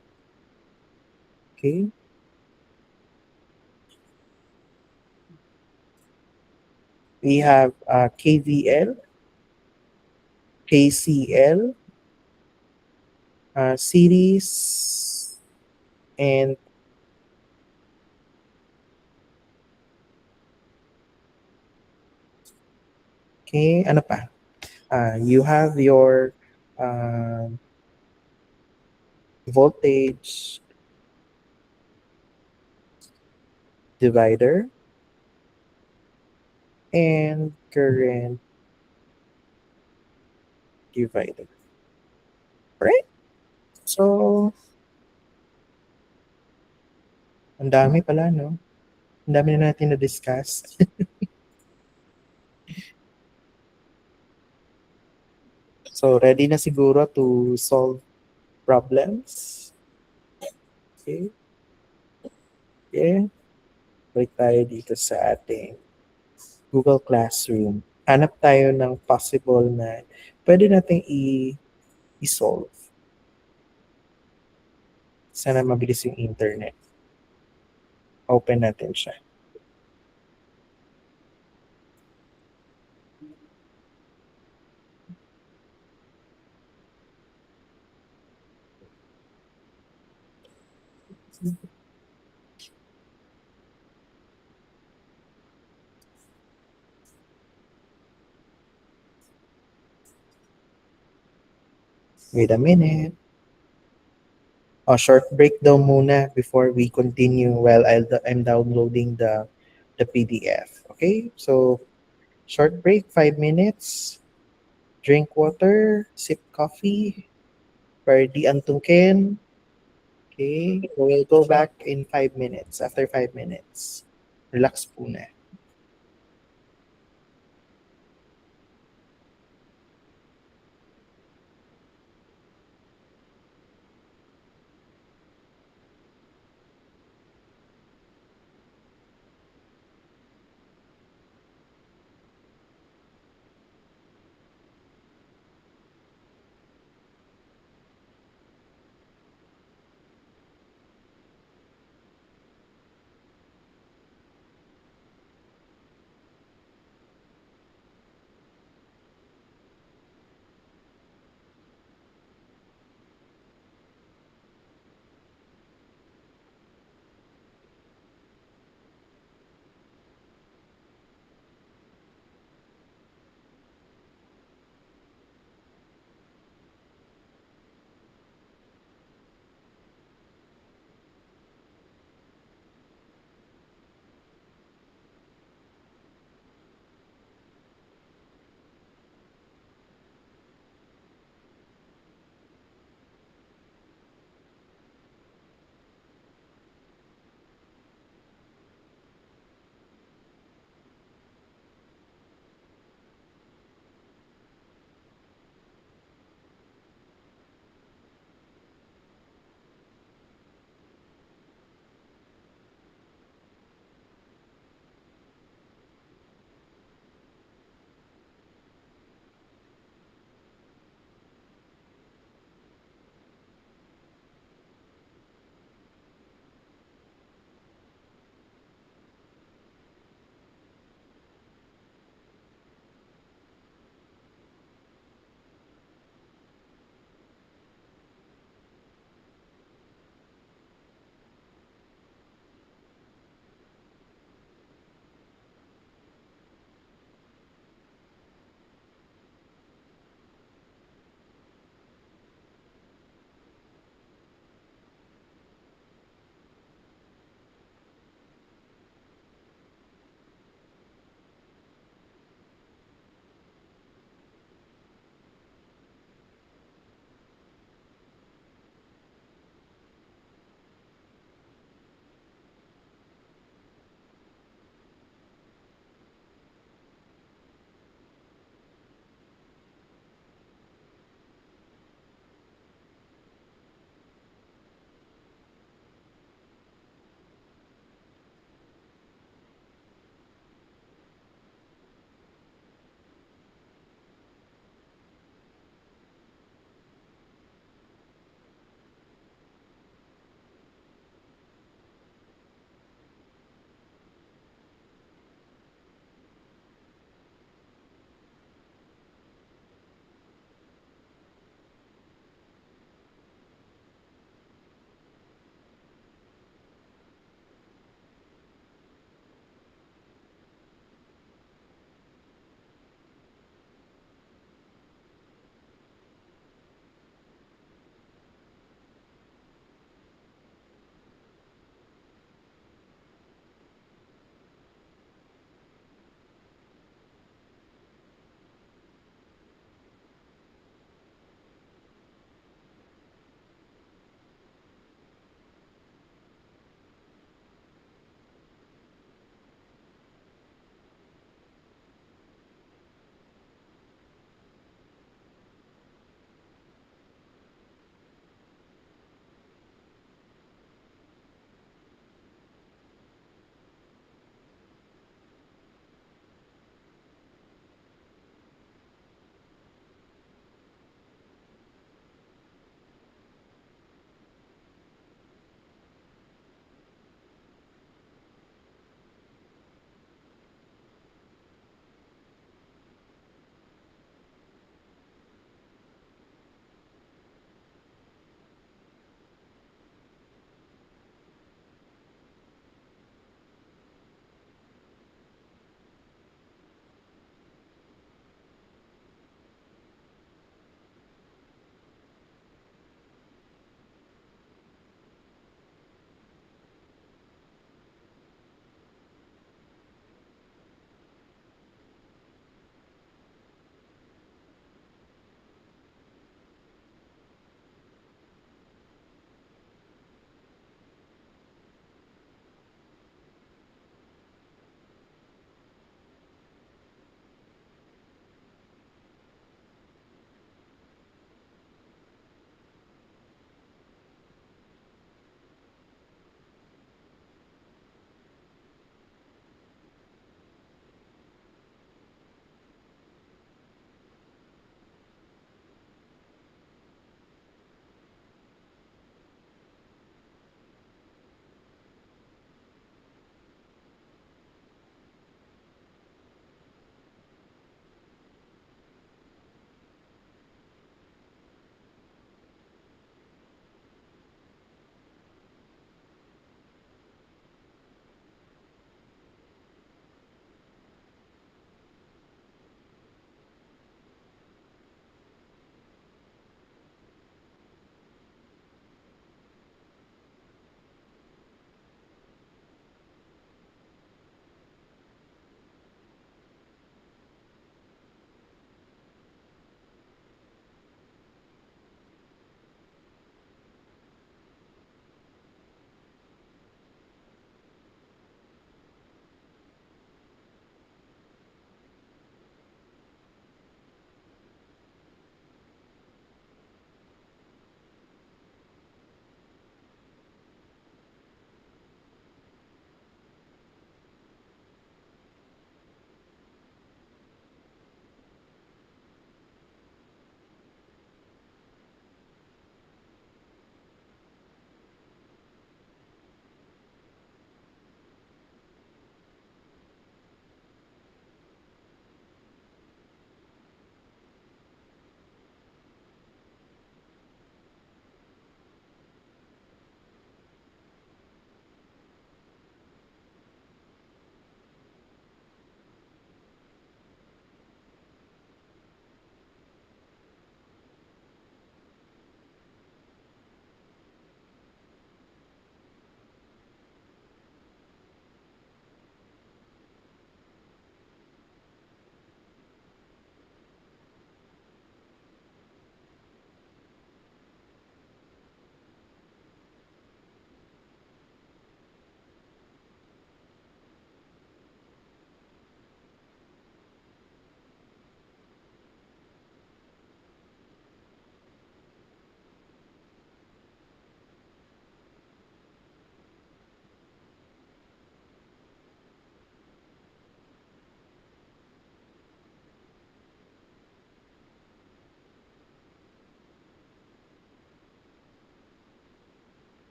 Okay. We have KVL, KCL, series, and okay, ano pa? You have your voltage divider and current divider. Right? So, ang dami pala, no? Ang dami na natin na-discuss. So, ready na siguro to solve problems? Okay. Okay. Balik tayo dito sa ating Google Classroom. Hanap tayo ng possible na pwede nating i-solve. Sana mabilis yung internet. Open natin siya. Wait a minute. Short break daw muna before we continue while I'm downloading the PDF. Okay? So, short break, 5 minutes. Drink water, sip coffee, para di antungkin. Okay? We'll go back in 5 minutes. After 5 minutes. Relax po na.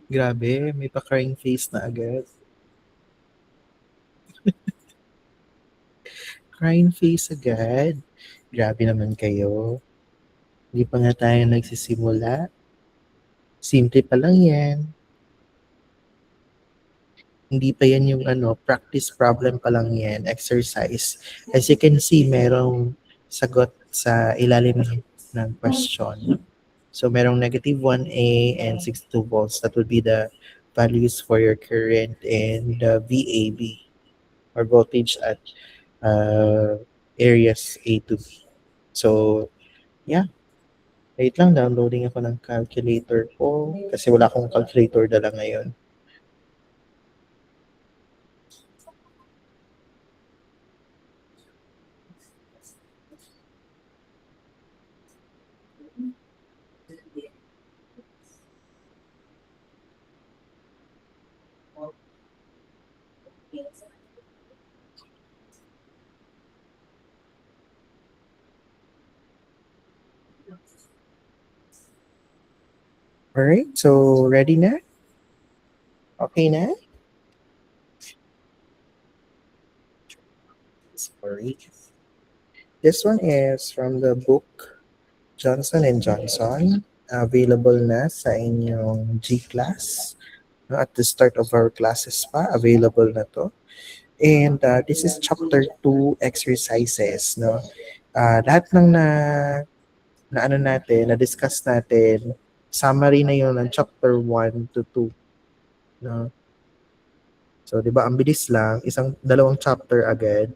Grabe, may pa-crying face na agad. Crying face agad. Grabe naman kayo. Hindi pa nga tayo nagsisimula. Simple pa lang yan. Hindi pa yan yung practice problem pa lang yan, exercise. As you can see, merong sagot sa ilalim ng question. So merong negative 1A and 62 volts. That would be the values for your current and the VAB or voltage at areas A to B. So, yeah. Wait lang, downloading ako ng calculator ko kasi wala akong calculator dala ngayon. Alright, so ready na? Okay na? Sorry. This one is from the book Johnson and Johnson. Available na sa inyong G-class. No, at the start of our classes pa, available na to. And this is chapter 2 exercises. No? Lahat ng na ano natin, na-discuss natin, summary na yun ng chapter 1 to 2. No? So, di ba, ang bilis lang, dalawang chapter agad.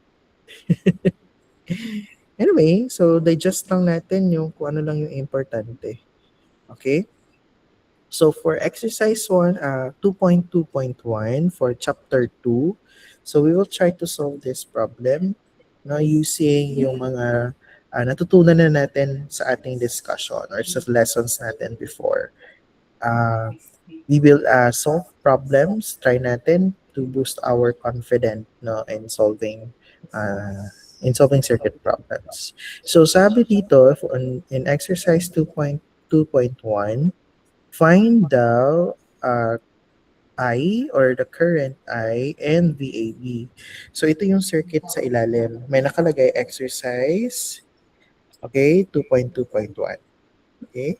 Anyway, so digest lang natin yung kung ano lang yung importante. Okay? So for exercise 1, 2.2.1 for chapter 2, so we will try to solve this problem using yung mga natutunan na natin sa ating discussion or sa lessons natin before. We will solve problems, try natin to boost our confidence in solving circuit problems. So sabi dito in exercise 2.2.1, find the I or the current I and VAB. So ito yung circuit sa ilalim. May nakalagay exercise, okay, 2.2.1. Okay?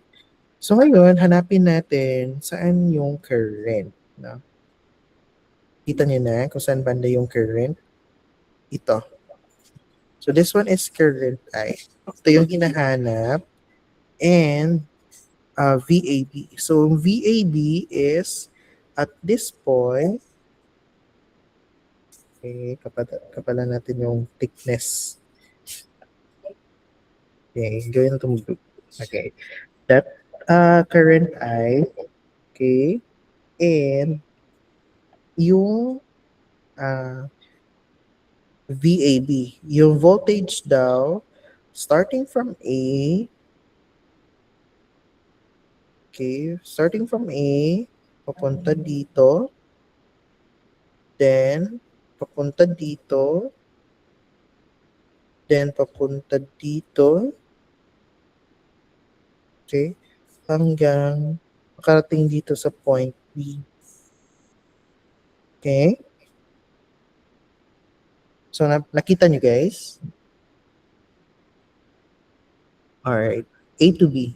So ngayon, hanapin natin saan yung current. No? Kita niyo na kung saan banda yung current. Ito. So this one is current I. Ito yung hinahanap. And VAB. So VAB is at this point, okay, kapalan natin yung thickness. Okay, gawin na itong blue. Okay. That current I, okay, and yung VAB. Yung voltage daw, starting from A, okay, starting from A, papunta dito, then, papunta dito, then, papunta dito, okay, hanggang makarating dito sa point B. Okay? So, nakita nyo guys? Alright. A to B.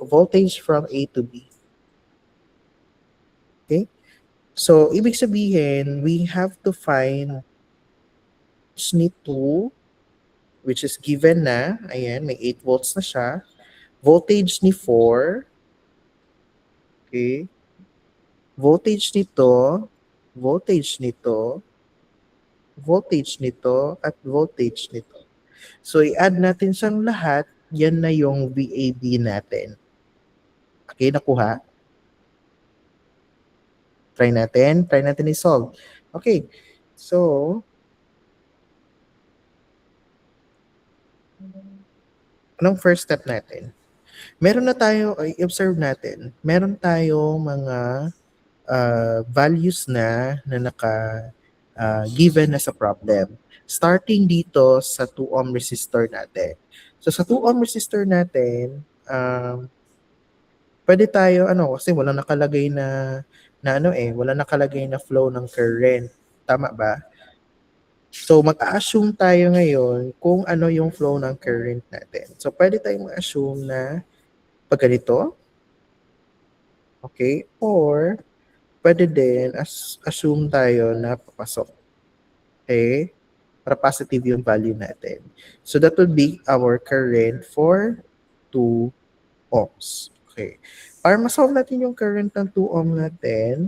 Voltage from A to B. Okay? So, ibig sabihin, we have to find ni 2, which is given na. Ayan, may 8 volts na siya. Voltage ni 4. Okay? Voltage nito, voltage nito, voltage nito, at voltage nito. So, i-add natin siyang lahat. Yan na yung VAB natin. Okay, nakuha? Try natin i-solve. Okay, so, anong first step natin? Meron na tayo, i-observe natin, meron tayong mga values na given na sa problem. Starting dito sa 2 ohm resistor natin. So sa 2 ohm resistor natin, Pwede tayo kasi walang nakalagay walang nakalagay na flow ng current. Tama ba? So, mag-a-assume tayo ngayon kung ano yung flow ng current natin. So, pwede tayong mag-assume na pag ganito, okay? Or, pwede din assume tayo na papasok. Okay? Para positive yung value natin. So, that would be our current for 2 ohms. Okay. Para ma-solve natin yung current ng 2 ohm natin,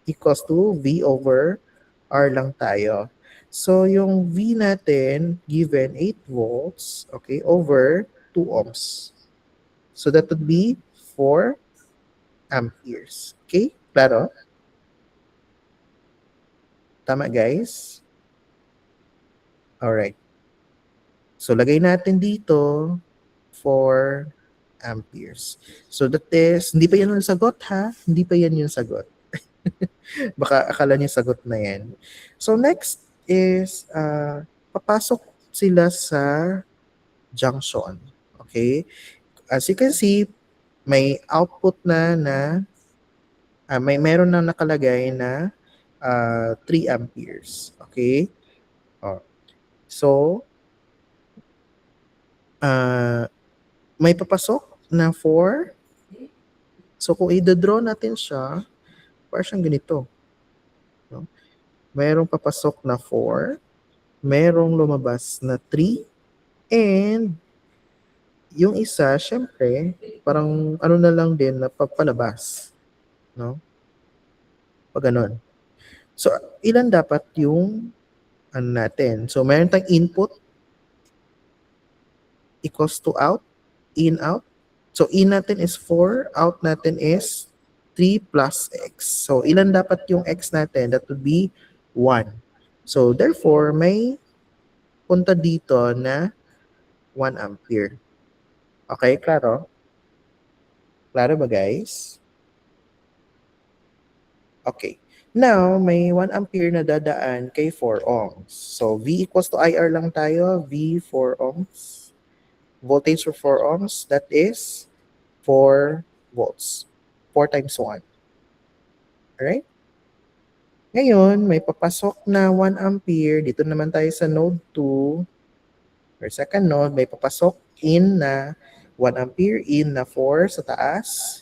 equals to V over R lang tayo. So, yung V natin, given 8 volts, okay, over 2 ohms. So, that would be 4 amperes. Okay? Klaro? Tama, guys? Alright. So, lagay natin dito 4 amperes. So, that is, hindi pa yan yung sagot ha? Hindi pa yan yung sagot. Baka akala niyo sagot na yan. So, next is, papasok sila sa junction. Okay? As you can see, may output meron na nakalagay na 3 amperes. Okay? Oh. So, may papasok na 4. So, kung i-draw natin siya, parang siyang ganito. No? Mayroong papasok na 4, merong lumabas na 3, and yung isa, syempre, parang na lang din na papalabas. No? Pag ganun. So, ilan dapat yung natin? So, meron tayong input equals to out, in, out. So, in natin is 4, out natin is 3 plus x. So, ilan dapat yung x natin? That would be 1. So, therefore, may punta dito na 1 ampere. Okay, klaro? Klaro ba, guys? Okay. Now, may 1 ampere na dadaan kay 4 ohms. So, V equals to IR lang tayo. V 4 ohms. Voltage for 4 ohms, that is 4 volts. 4 times 1. Alright? Ngayon, may papasok na 1 ampere. Dito naman tayo sa node 2. Or second node, may papasok in na 1 ampere, in na 4 sa taas,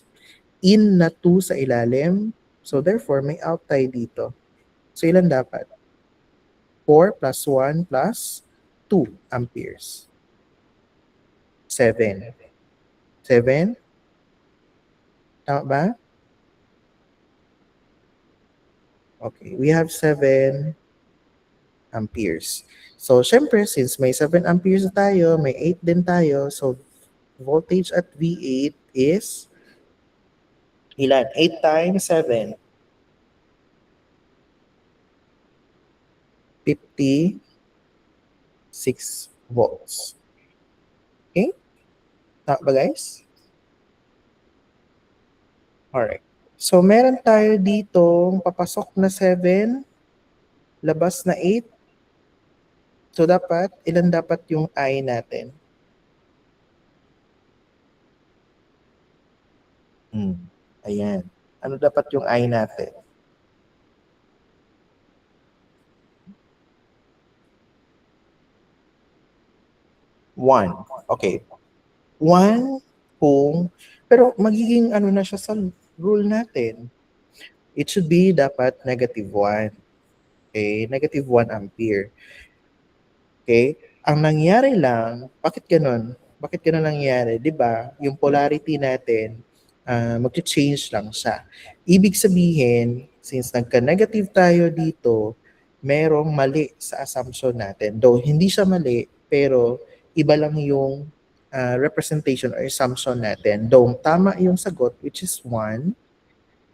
in na 2 sa ilalim. So, therefore, may out tayo dito. So, ilan dapat? 4 plus 1 plus 2 amperes. 7. 7? Tama ba? Okay, we have 7 amperes. So, syempre, since may 7 amperes na tayo, may 8 din tayo. So, voltage at V8 is ilan? 8 times 7. 56 volts. Okay? Tama ba, guys? Alright. So, meron tayo ditong papasok na 7, labas na 8. So, ilan dapat yung I natin? Ayan. Ano dapat yung I natin? 1. Okay. 1 pero magiging na siya sa rule natin. It should be dapat negative 1. Okay? Negative 1 ampere. Okay? Ang nangyari lang, bakit ganun? Bakit ganun nangyari? 'Di ba? Yung polarity natin, mag-change lang siya. Ibig sabihin, since nagka-negative tayo dito, merong mali sa assumption natin. Though hindi siya mali, pero iba lang yung representation or assumption natin. Though tama yung sagot, which is 1,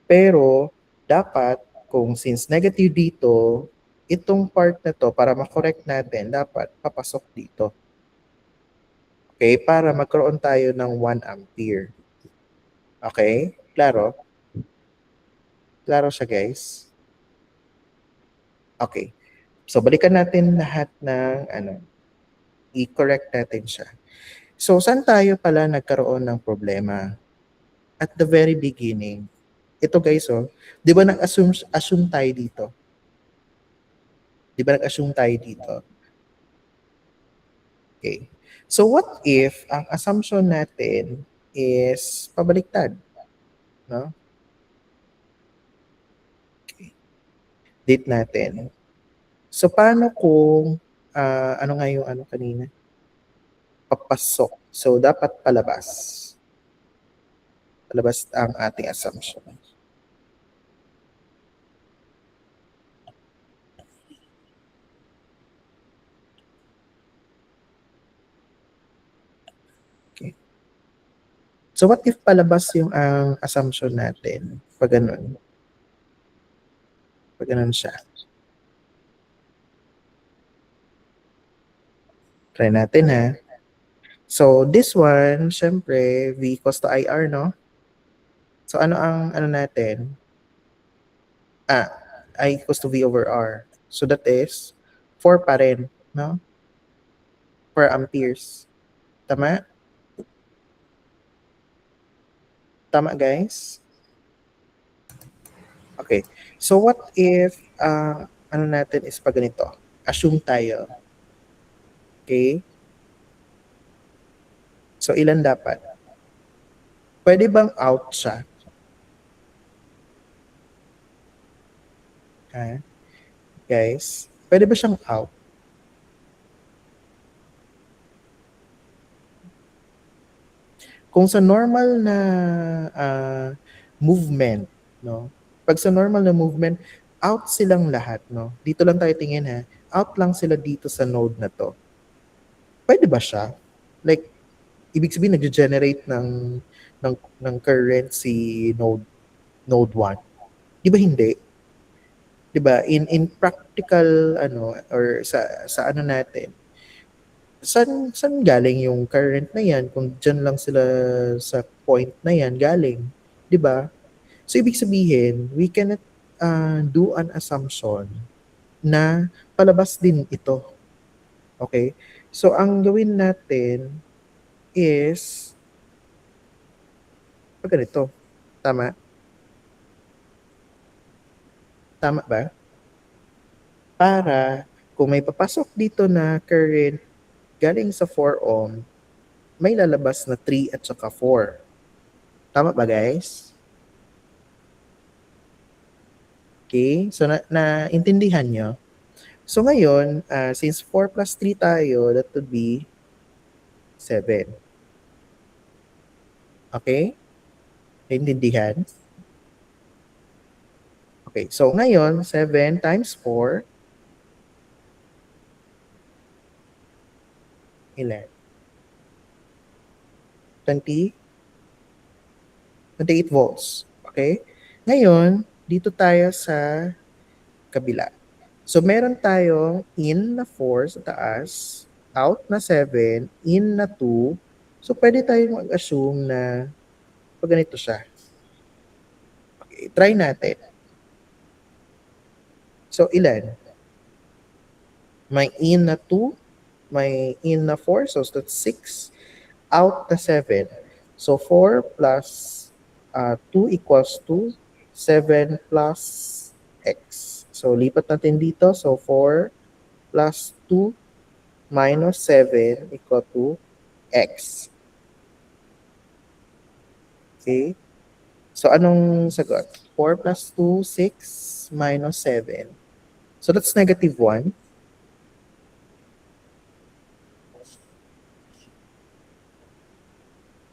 pero dapat, kung since negative dito, itong part na to, para makorek natin, dapat papasok dito. Okay? Para magkaroon tayo ng 1 ampere. Okay? Klaro? Klaro siya, guys? Okay. So, balikan natin lahat ng i-correct natin siya. So, saan tayo pala nagkaroon ng problema? at the very beginning. Ito guys, oh, di ba nag-assume tayo dito? Di ba nag-assume tayo dito? Okay. So what if ang assumption natin is pabaliktad? No? Okay. Date natin. So paano kung, ano nga yung ano kanina? Papasok. So dapat palabas. Palabas ang ating assumption. Okay. So what if palabas yung ang assumption natin? Pag ganun. Pag ganun siya. Try natin ha. So this one, syempre, V equals to IR, no? So ano ang ano natin? I equals to V over R. So that is 4 pa rin, no? 4 amperes. Tama? Tama, guys? Okay. So what if, ano natin is pag ganito? Assume tayo. Okay? So ilan dapat? Pwede bang out siya? Ha? Guys, pwede ba siyang out? Kung sa normal na movement, no? Pag sa normal na movement, out silang lahat, no? Dito lang tayo tingin ha. Out lang sila dito sa node na to. Pwede ba siya? Like, ibig sabihin nag-generate ng current si node 1. Di ba hindi? Di ba? In practical ano or sa ano natin, saan galing yung current na yan kung dyan lang sila sa point na yan galing, 'di ba? So ibig sabihin, we cannot do an assumption na palabas din ito. Okay? So ang gawin natin is pag ganito. Tama? Tama ba? Para kung may papasok dito na current galing sa 4 ohm, may lalabas na 3 at saka 4. Tama ba guys? Okay? So naintindihan nyo? So ngayon, since 4 plus 3 tayo, that would be 7. Okay? Naintindihan? Okay, so ngayon, 7 times 4, ilan? 20? 28 volts. Okay? Ngayon, dito tayo sa kabila. So meron tayong in na 4 sa taas, out na 7, in na 2. So pwede tayong mag-assume na pag ganito siya. Okay, try natin. So ilan? May in na 2, may in na 4, so that's 6, out na 7. So 4 plus 2 equals to 7 plus x. So lipat natin dito. So 4 plus 2 minus 7 equal to x. Okay? So anong sagot? 4 plus 2, 6 minus 7. So that's negative 1.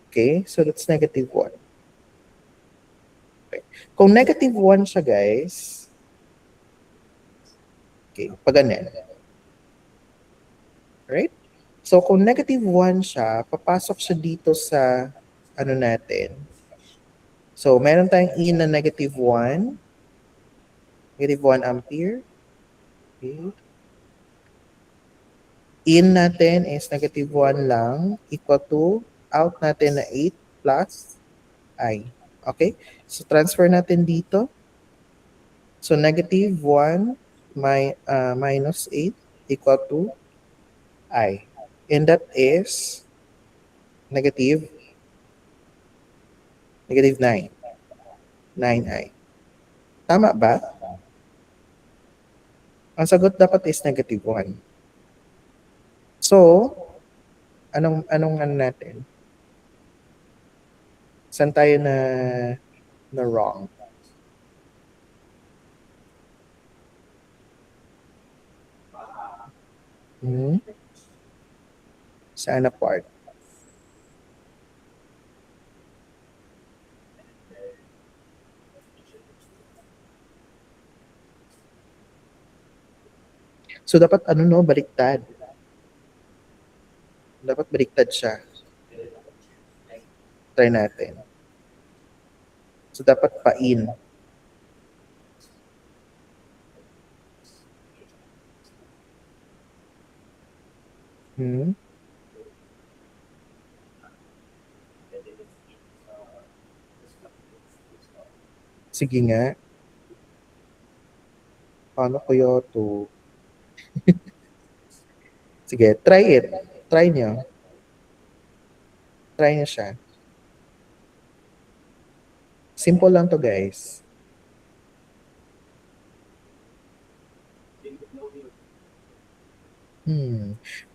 Okay? So that's negative 1. Okay. Kung negative 1 siya, guys, okay, pag ganyan. Right? So kung negative 1 siya, papasok siya dito sa ano natin. So meron tayong E na negative 1. Negative 1 ampere. Okay. In natin is negative 1 lang, equal to out natin na 8 plus I. Okay? So transfer natin dito. So negative 1 minus 8 equal to I. And that is negative Negative 9. 9i. Tama ba? Ang sagot dapat is negative 1. So, anong ano natin? Saan tayo na wrong? Hmm? Saan na part? So, dapat ano no, baliktad. Dapat baliktad siya. Try natin. So, dapat pa-in. Hmm? Sige nga. Paano kaya to? Sige, try it. Try nyo. Try nyo siya. Simple lang to, guys.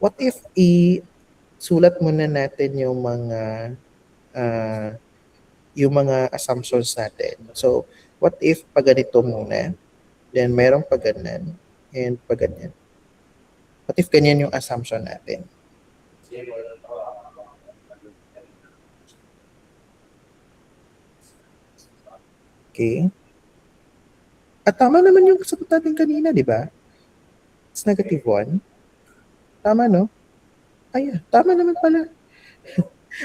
What if sulat muna natin ah, yung mga assumptions natin. So, what if pag ganito muna, then merong pag ganyan, and pag ganyan. What if ganyan yung assumption natin? Okay? At tama naman yung sagot natin kanina, di ba? It's negative 1. Tama, no? Ay, tama naman pala.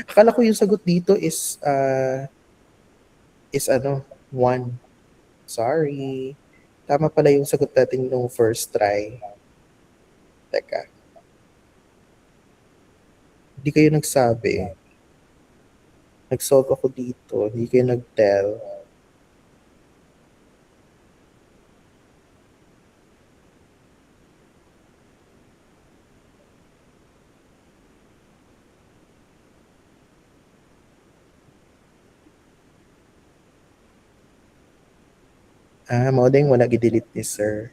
Akala ko yung sagot dito is ano, 1. Sorry. Tama pala yung sagot natin nung first try. Teka. Hindi kayo nagsabi. Nag-solve ako dito. Hindi kayo nag-tell. Mauding wala gi-delete ni sir.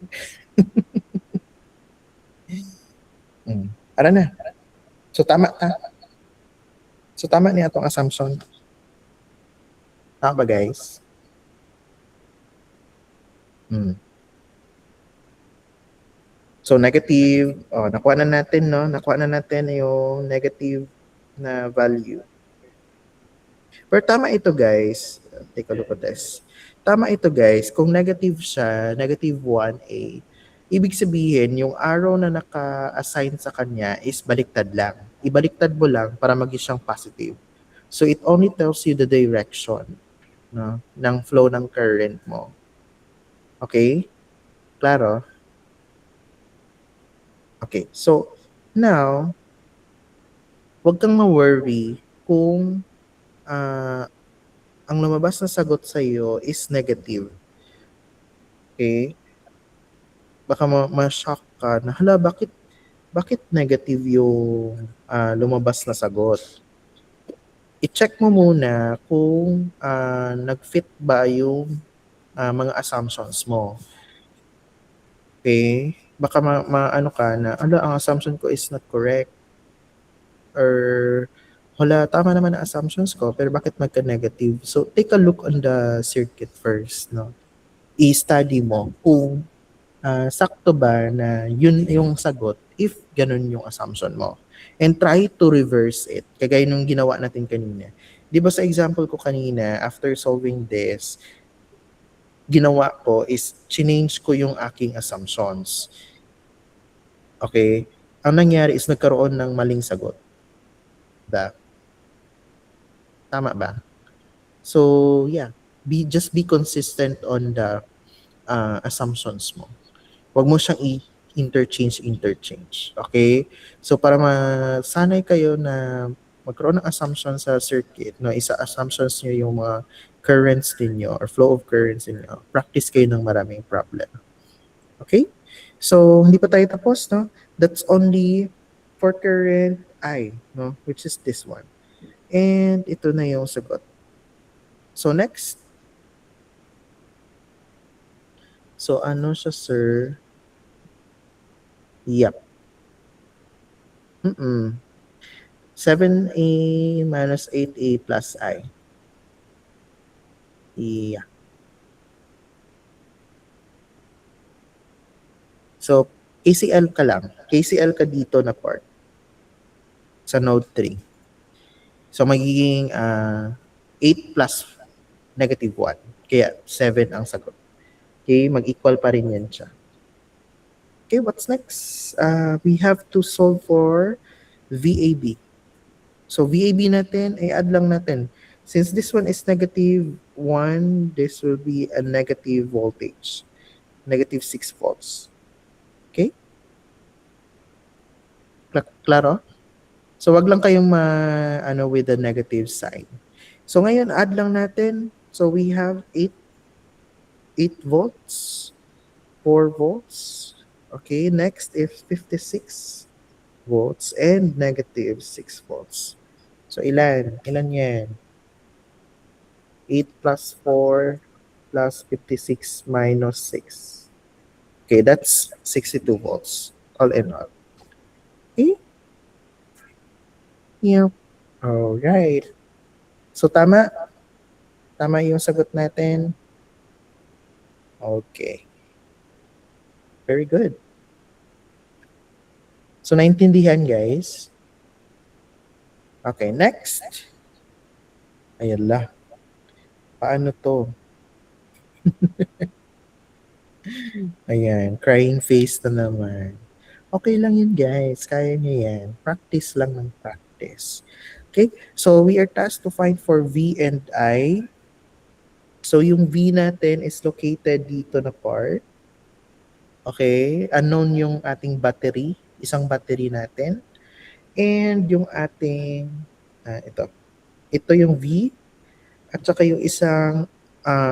Ara na. So tama ta. So tama niya atong assumption. Tama ba, guys? So negative, nakuha na natin, no? Nakuha na natin yung negative na value. Pero tama ito, guys. Take a look at this. Tama ito, guys. Kung negative siya, negative 1a, ibig sabihin, yung arrow na naka-assign sa kanya is baliktad lang. Ibaliktad mo lang para maging siyang positive. So it only tells you the direction, no, ng flow ng current mo. Okay? Klaro? Okay. So, now, huwag kang ma-worry kung ang lumabas na sagot sa iyo is negative. Okay? Baka ma-shock ka na, hala, bakit negative yung lumabas na sagot? I-check mo muna kung nag-fit ba yung mga assumptions mo. Okay? Baka ano ka na, ang assumption ko is not correct. Or, hala, tama naman ang assumptions ko, pero bakit magka-negative? So, take a look on the circuit first, no? I-study mo kung sakto ba na yun yung sagot if ganun yung assumption mo. And try to reverse it, kagaya nung ginawa natin kanina. Di ba sa example ko kanina, after solving this, ginawa ko is change ko yung aking assumptions. Okay? Ang nangyari is nagkaroon ng maling sagot. Diba? Tama ba? So, yeah. Just be consistent on the assumptions mo. Huwag mo siyang interchange. Okay? So, para masanay kayo na magkaroon ng assumption sa circuit, no, isa-assumptions nyo yung mga currents ninyo or flow of currents ninyo, practice kayo ng maraming problem. Okay? So, hindi pa tayo tapos, no? That's only for current I, no? Which is this one. And ito na yung sagot. So next, so ano siya, sir? Yep. Mm-mm. 7A minus 8A plus I. Yeah. So, KCL ka lang. KCL ka dito na part sa node 3. So, magiging 8 plus negative 1. Kaya 7 ang sagot. Okay, mag-equal pa rin yan siya. Okay, what's next? We have to solve for VAB. So, VAB natin, ay add lang natin. Since this one is negative 1, this will be a negative voltage. Negative 6 volts. Okay? Klaro? So, wag lang kayong with the negative sign. So, ngayon, add lang natin. So, we have 8 volts, 4 volts. Okay, next is 56 volts and negative 6 volts. So, ilan? Ilan yan? 8 plus 4 plus 56 minus 6. Okay, that's 62 volts all in all. Okay? Yep. Alright. So, tama? Tama yung sagot natin. Okay. Very good. So, naintindihan, guys? Okay, next. Ayan la. Paano to? Ayan, crying face na naman. Okay lang yun, guys. Kaya nyo yan. Practice lang ng practice. Okay, so we are tasked to find for V and I. So, yung V natin is located dito na part. Okay, unknown yung ating battery. Isang battery natin. And yung ating, ito. Ito yung V. At saka yung isang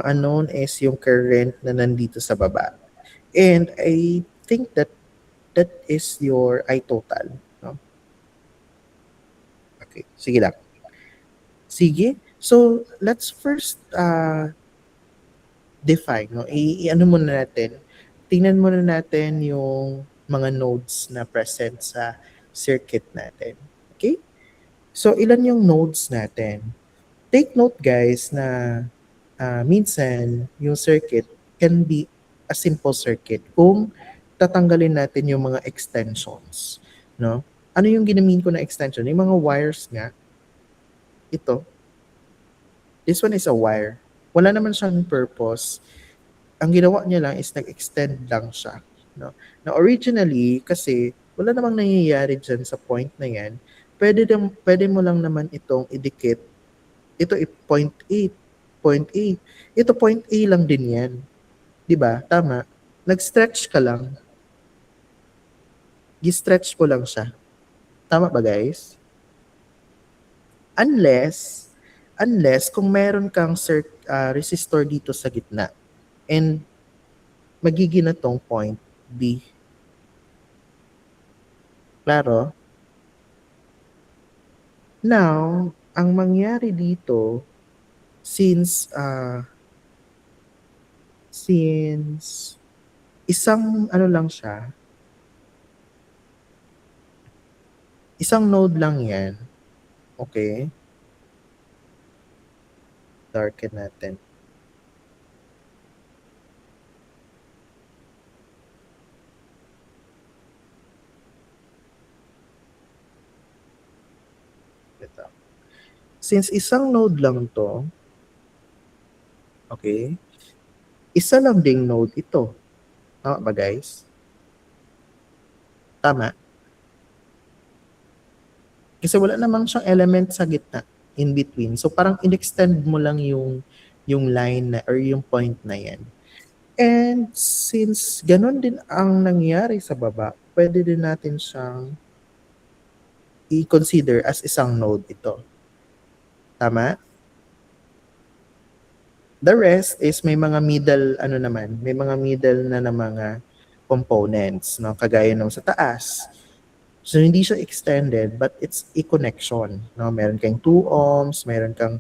unknown is yung current na nandito sa baba. And I think that is your I total. No? Okay, sige lang. Sige. So, let's first define. No? I-ano muna natin. Tingnan muna natin yung mga nodes na present sa circuit natin. Okay? So, ilan yung nodes natin? Take note, guys, na minsan yung circuit can be a simple circuit kung tatanggalin natin yung mga extensions, no? Ano yung ginamin ko na extension? Yung mga wires nga, ito. This one is a wire. Wala naman siyang purpose. Ang ginawa niya lang is nag-extend lang siya, no? Now, originally, kasi wala namang nangyayari dyan sa point na yan, pwede mo lang naman itong idikit. Ito, point A. Ito, point A lang din yan. Diba? Tama. Nag-stretch ka lang. Gi-stretch mo lang siya. Tama ba, guys? Unless kung meron kang resistor dito sa gitna and magiging na tong point B. Klaro? Now, ang mangyari dito, since isang ano lang siya, isang node lang yan. Okay? Darken natin. Ito. Since isang node lang to, okay, isa lang ding node ito. Tama ba, guys? Tama? Kasi wala namang siyang element sa gitna, in between. So parang in-extend mo lang yung line na, or yung point na yan. And since ganun din ang nangyari sa baba, pwede din natin siyang i-consider as isang node ito. Tama? The rest is may mga middle, may mga middle na mga components, no? Kagaya nung sa taas. So, hindi siya extended, but it's a connection. No? Meron kang 2 ohms, meron kang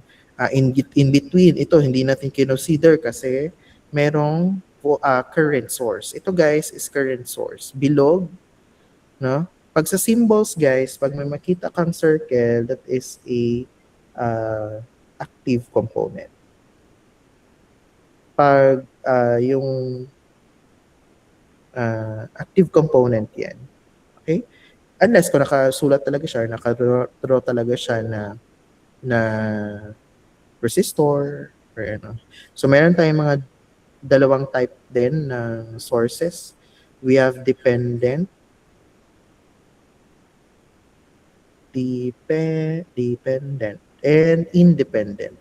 In between, ito hindi natin consider kasi merong current source. Ito guys is current source. Bilog, no? Pag sa symbols guys, pag may makita kang circle, that is a active component. Pag yung active component yan. Okay? Unless kung nakasulat talaga siya, nakadraw talaga siya na resistor or ano. So meron tayong mga dalawang type din ng sources. We have dependent, and independent.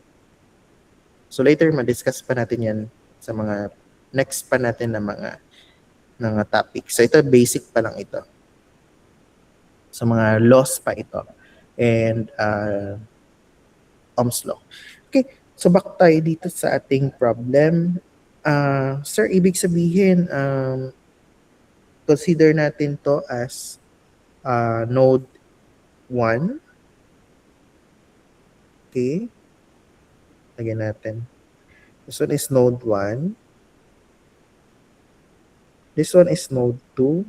So later ma-discuss pa natin yan sa mga next pa natin na mga topic. So ito basic pa lang ito. Sa mga laws pa ito. And Ohm's law. Okay, so back tayo dito sa ating problem. Sir, ibig sabihin, consider natin to as node 1. Okay. Lagyan natin. This one is node 1. This one is node 2.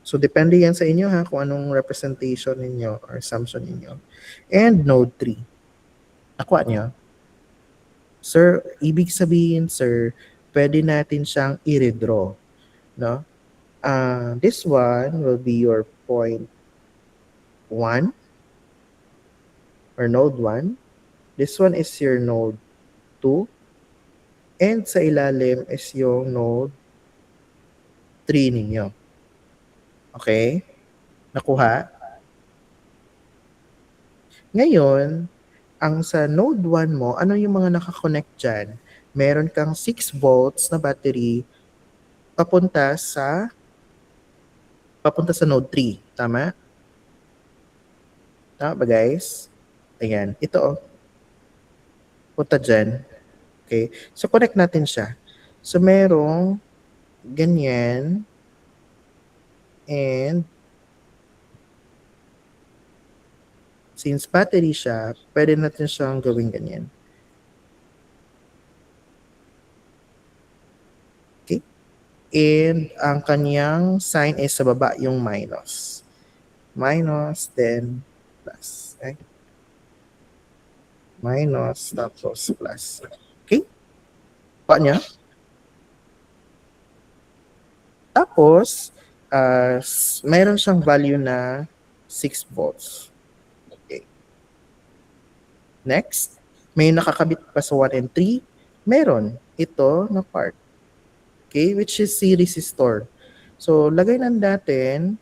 So, depende yan sa inyo ha, kung anong representation ninyo or assumption ninyo. And node 3. Nakuha nyo? Sir, ibig sabihin, sir, pwede natin siyang i-redraw. No? This one will be your point 1 or node 1. This one is your node 2. And sa ilalim is yung node 3 ninyo. Okay? Nakuha? Ngayon, ang sa node 1 mo, ano yung mga nakakonect dyan? Meron kang 6 volts na battery papunta sa node 3. Tama? Tama ba guys? Ayan. Ito oh. Punta dyan. Okay? So, connect natin siya. So, merong ganyan. And since battery siya, pwede natin siyang gawing ganyan. Okay? And ang kanyang sign is sa baba yung minus. Minus, then plus. Okay? Minus, tapos plus. Okay? Pa niya? Tapos, mayroon siyang value na 6 volts. Okay. Next, may nakakabit pa sa 1 and 3. Meron ito na part. Okay, which is si resistor. So, lagay na natin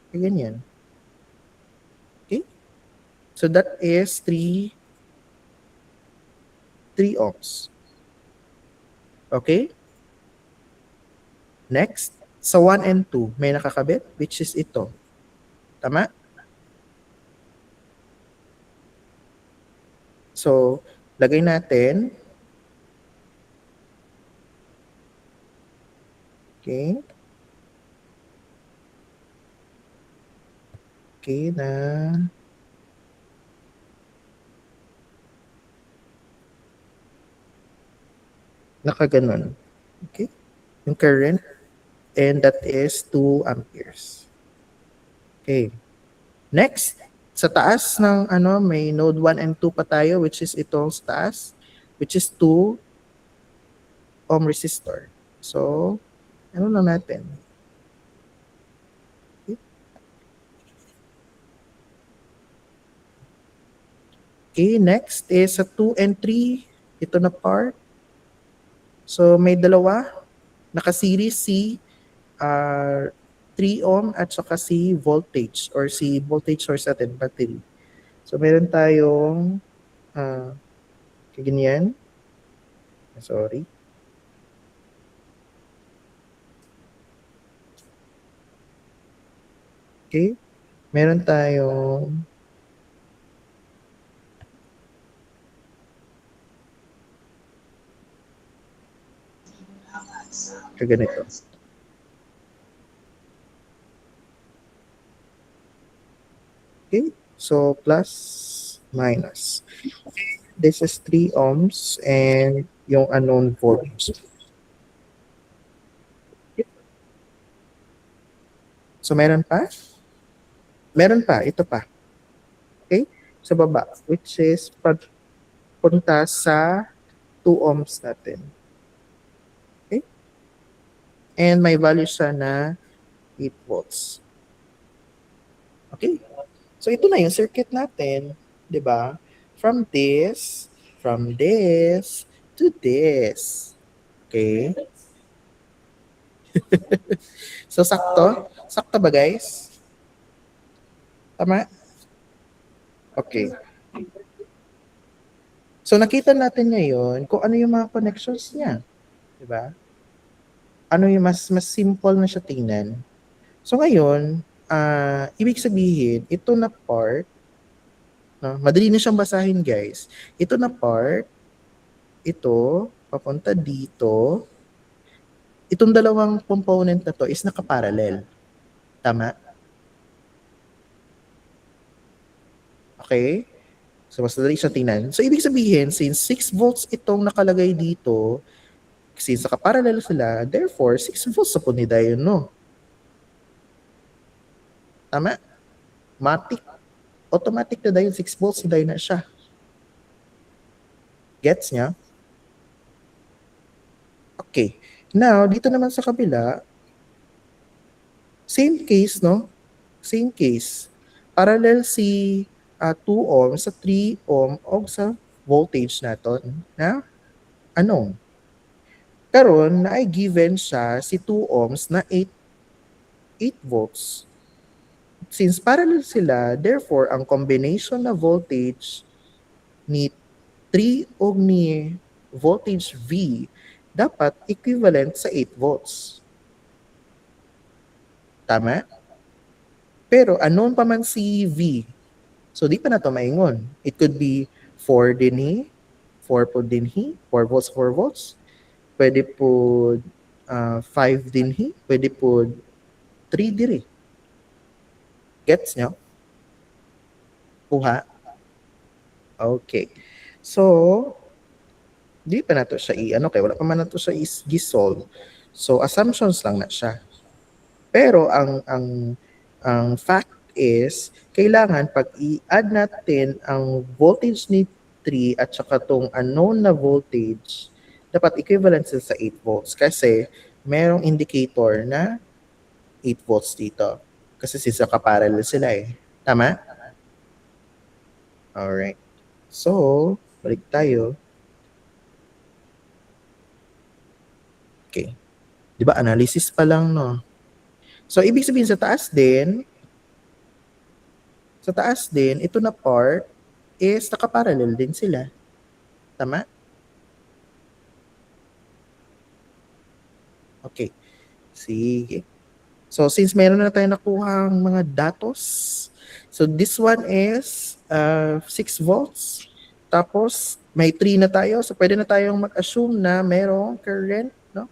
ganyan. Okay? So, that is 3 ohms. Okay? Next, sa 1 and 2, may nakakabit, which is ito. Tama? So, lagay natin. Okay. Okay na. Nakaganon. Okay. Yung current, and that is 2 amperes. Okay. Next, sa taas ng may node 1 and 2 pa tayo, which is itong sa taas, which is 2 ohm resistor. So, ano na natin? Okay. Okay, next is sa 2 and 3, ito na part. So, may dalawa, naka-series si 3 ohm at saka si voltage or si voltage source natin, battery. So, meron tayong ganyan. Sorry. Okay. Meron tayong ganito. Okay. So, plus, minus. This is 3 ohms and yung unknown voltage. So, meron pa? Meron pa, ito pa. Okay? Sa baba, which is pagpunta sa 2 ohms natin. Okay? And may value siya na 8 volts. Okay? So, ito na yung circuit natin. 'Di ba? From this, to this. Okay? So, sakto? Sakto ba, guys? Tama? Okay. So, nakita natin ngayon kung ano yung mga connections niya. 'Di ba? Ano yung mas simple na siya tingnan. So, ngayon, ibig sabihin, ito na part, no? Madali na siyang basahin, guys. Ito na part, ito, papunta dito. Itong dalawang component na to is nakaparallel. Tama? Okay? So, mas madali siyang tingnan. So, ibig sabihin, since 6 volts itong nakalagay dito, since nakaparallel sila, therefore, 6 volts sa po ni Dayon, no? Tama? Matik. Automatic na Dayon, 6 volts si Dayon na siya. Gets niya? Okay. Now, dito naman sa kabila, same case, no? Same case. Parallel si 2 ohm sa 3 ohm o sa voltage naton na ano? Karon na ay given siya si 2 ohms na 8 volts. Since parallel sila, therefore, ang combination na voltage ni 3 o ni voltage V dapat equivalent sa 8 volts. Tama? Pero unknown pa man si V. So, di pa na ito maingon. It could be 4 dinhi, 4 po dinhi, 4 volts, 4 volts. Pwede po 5 dinhi, pwede po 3 diri. Gets nyo? Kuha? Okay. So, di pa na to siya ano kay wala pa man na to siya gisolve. So, assumptions lang na siya. Pero ang fact is, kailangan pag i-add natin ang voltage ni 3 at saka tong unknown na voltage, dapat equivalent sila sa 8 volts kasi merong indicator na 8 volts dito. Kasi sisa kaparallel sila eh. Tama? Alright. So, balik tayo. Okay. Di ba, analysis pa lang, no? So, ibig sabihin sa taas din, ito na part is nakaparallel din sila. Tama? Okay. Sige. So, since meron na tayo nakuhang mga datos, so this one is 6 volts. Tapos, may 3 na tayo. So, pwede na tayong mag-assume na merong current, no?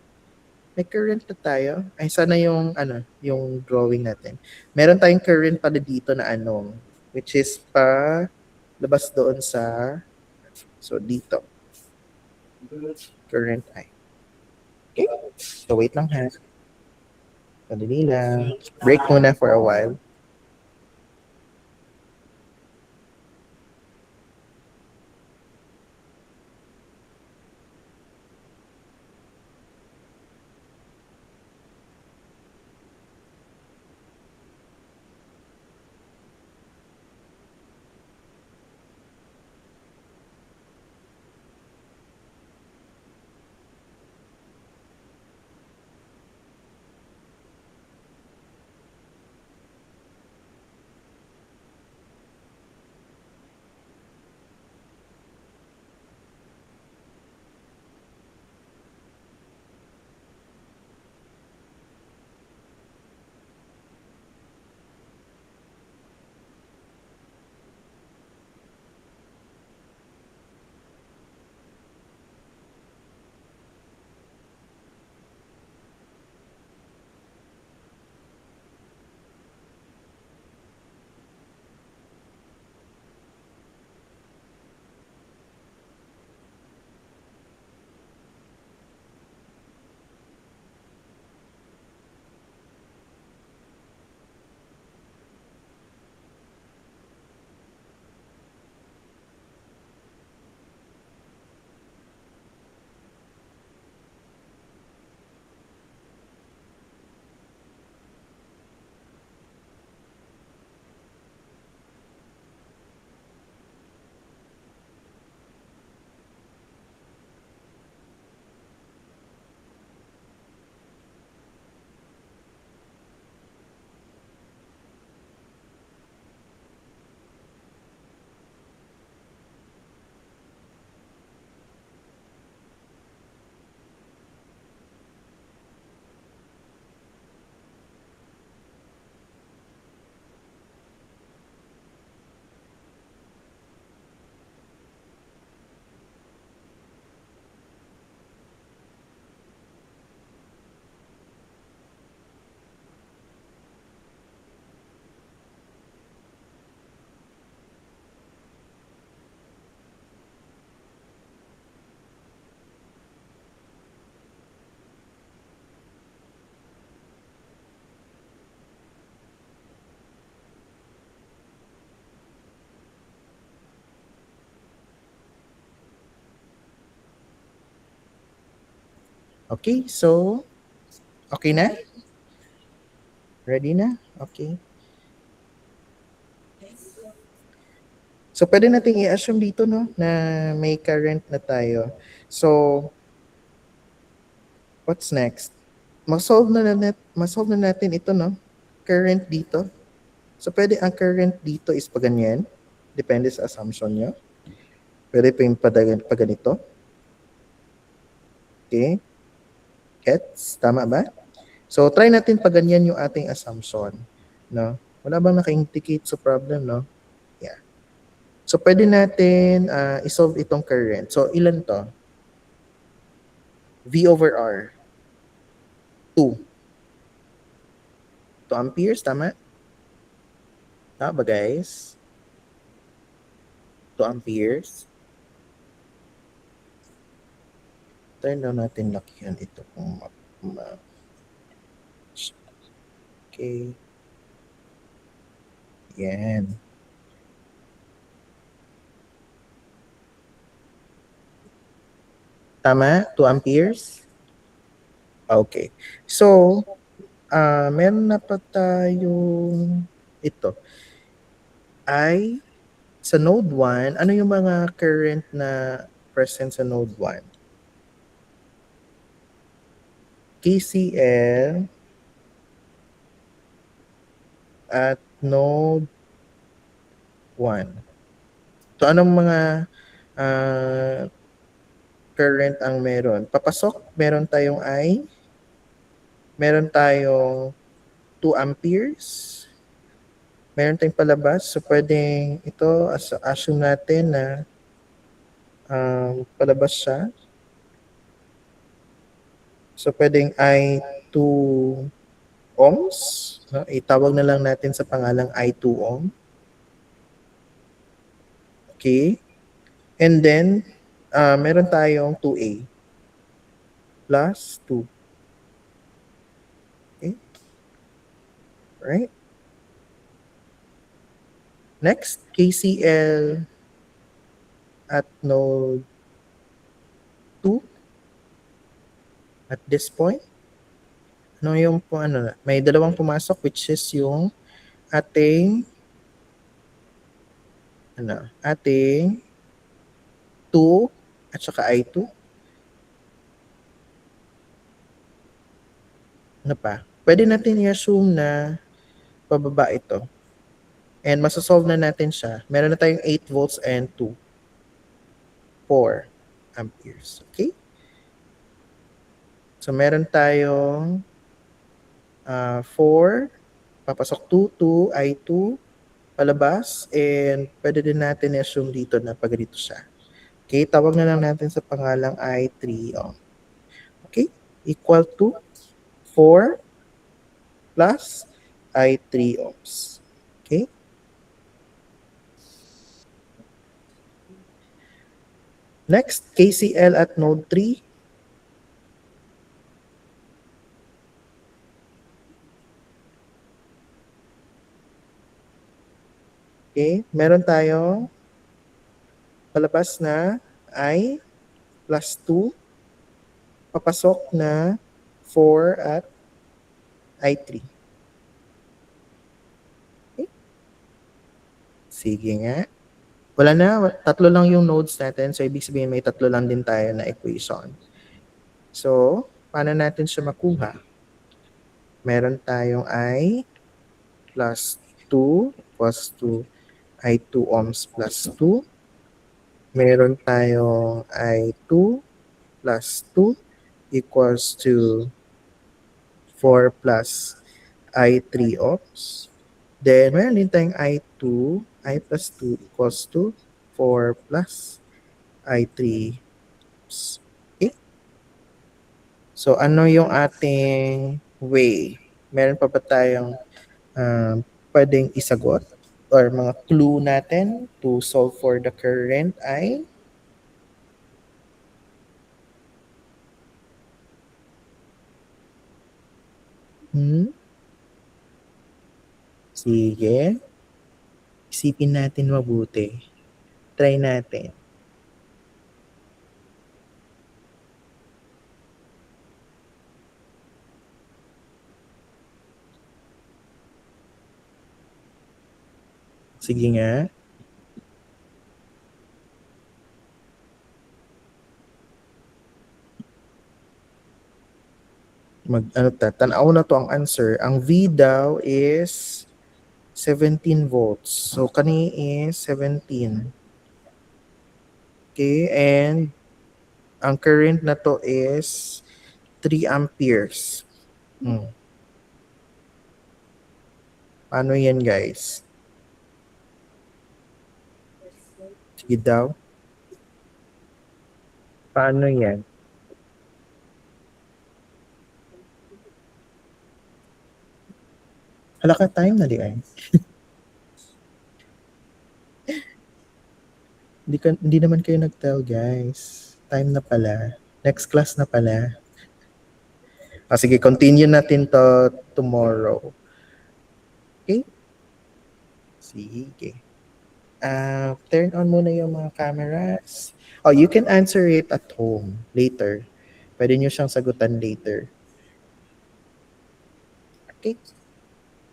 May current na tayo. Ay, sana yung, yung drawing natin. Meron tayong current pala dito na which is pa labas doon sa, so dito. Current I. Okay? So, wait lang ha. Madali lang. Break muna for a while. Okay, so, okay na? Ready na? Okay. So, pwede nating i-assume dito, no, na may current na tayo. So, what's next? Masolve na natin ito, no? Current dito. So, pwede ang current dito is pa ganyan. Depende sa assumption nyo. Pwede pa yung pa ganito. Okay? Gets? Tama ba? So, try natin pa ganyan yung ating assumption. No? Wala bang naka-indicate sa problem, no? Yeah. So, pwede natin isolve itong current. So, ilan to? V over R. 2. 2 amperes, tama? Tama ba, guys? 2 amperes. Try na natin lakihan ito kung okay. Yan. Tama? 2 amperes? Okay. So, meron na pa tayong ito. Sa node 1, ano yung mga current na present sa node 1? KCL at node 1. So, anong mga current ang meron? Papasok, meron tayong I, meron tayong 2 amperes, meron tayong palabas. So, pwedeng ito, assume natin na palabas siya. So, pwedeng I2 ohms. No? Itawag na lang natin sa pangalang I2 ohm. Okay. And then, meron tayong 2A plus 2. Okay. Right? Next, KCL at node 2 at this point. Ano yung may dalawang pumasok which is yung ating ating 2 at saka I2. Ano pa? Pwede natin i-assume na pababa ito. And masasolve na natin siya. Meron na tayong 8 volts and 4 amperes. Okay? So, meron tayong 4, papasok 2, I2, palabas, and pwede din natin i-assume dito na pag ganito siya. Okay? Tawag na lang natin sa pangalang I3 ohm. Okay? Equal to 4 plus I3 ohms. Okay? Next, KCL at node 3. Okay? Meron tayong palabas na I plus 2, papasok na 4 at I3. Okay? Sige nga. Wala na, tatlo lang yung nodes natin. So, ibig sabihin may tatlo lang din tayo na equation. So, paano natin siya makuha? Meron tayong I plus 2 equals to I2 ohms plus 2. Meron tayong I2 plus 2 equals to 4 plus I3 ohms. Then, meron din tayong I2, I plus 2 equals to 4 plus I3 ohms. Okay? So, ano yung ating way? Meron pa ba tayong pwedeng isagot or mga clue natin to solve for the current I? Sige. Isipin natin mabuti. Try natin. Sige nga. Tanaw na to ang answer. Ang V daw is 17 volts. So, kani is 17. Okay, and ang current na to is 3 amperes. Paano yan, guys? Sige daw. Paano yan? Hala ka time na di ay. Hindi naman kayo nag-tell, guys. Time na pala. Next class na pala. Sige, continue natin to tomorrow. Okay? Sige. Turn on muna yung mga cameras. Oh, you can answer it at home later. Pwede nyo siyang sagutan later. Okay?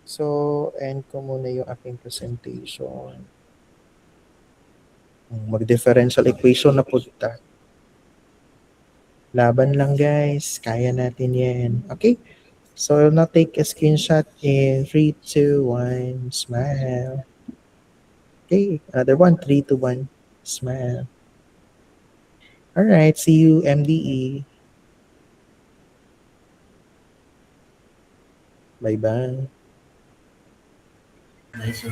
So, end ko muna yung aking presentation. Mag-differential equation na punta. Laban lang, guys. Kaya natin yan. Okay? So, now take a screenshot in 3, 2, 1, smile. Okay, another one, 3, 2, 1, smile. Alright, see you, MDE. Bye-bye. Nice.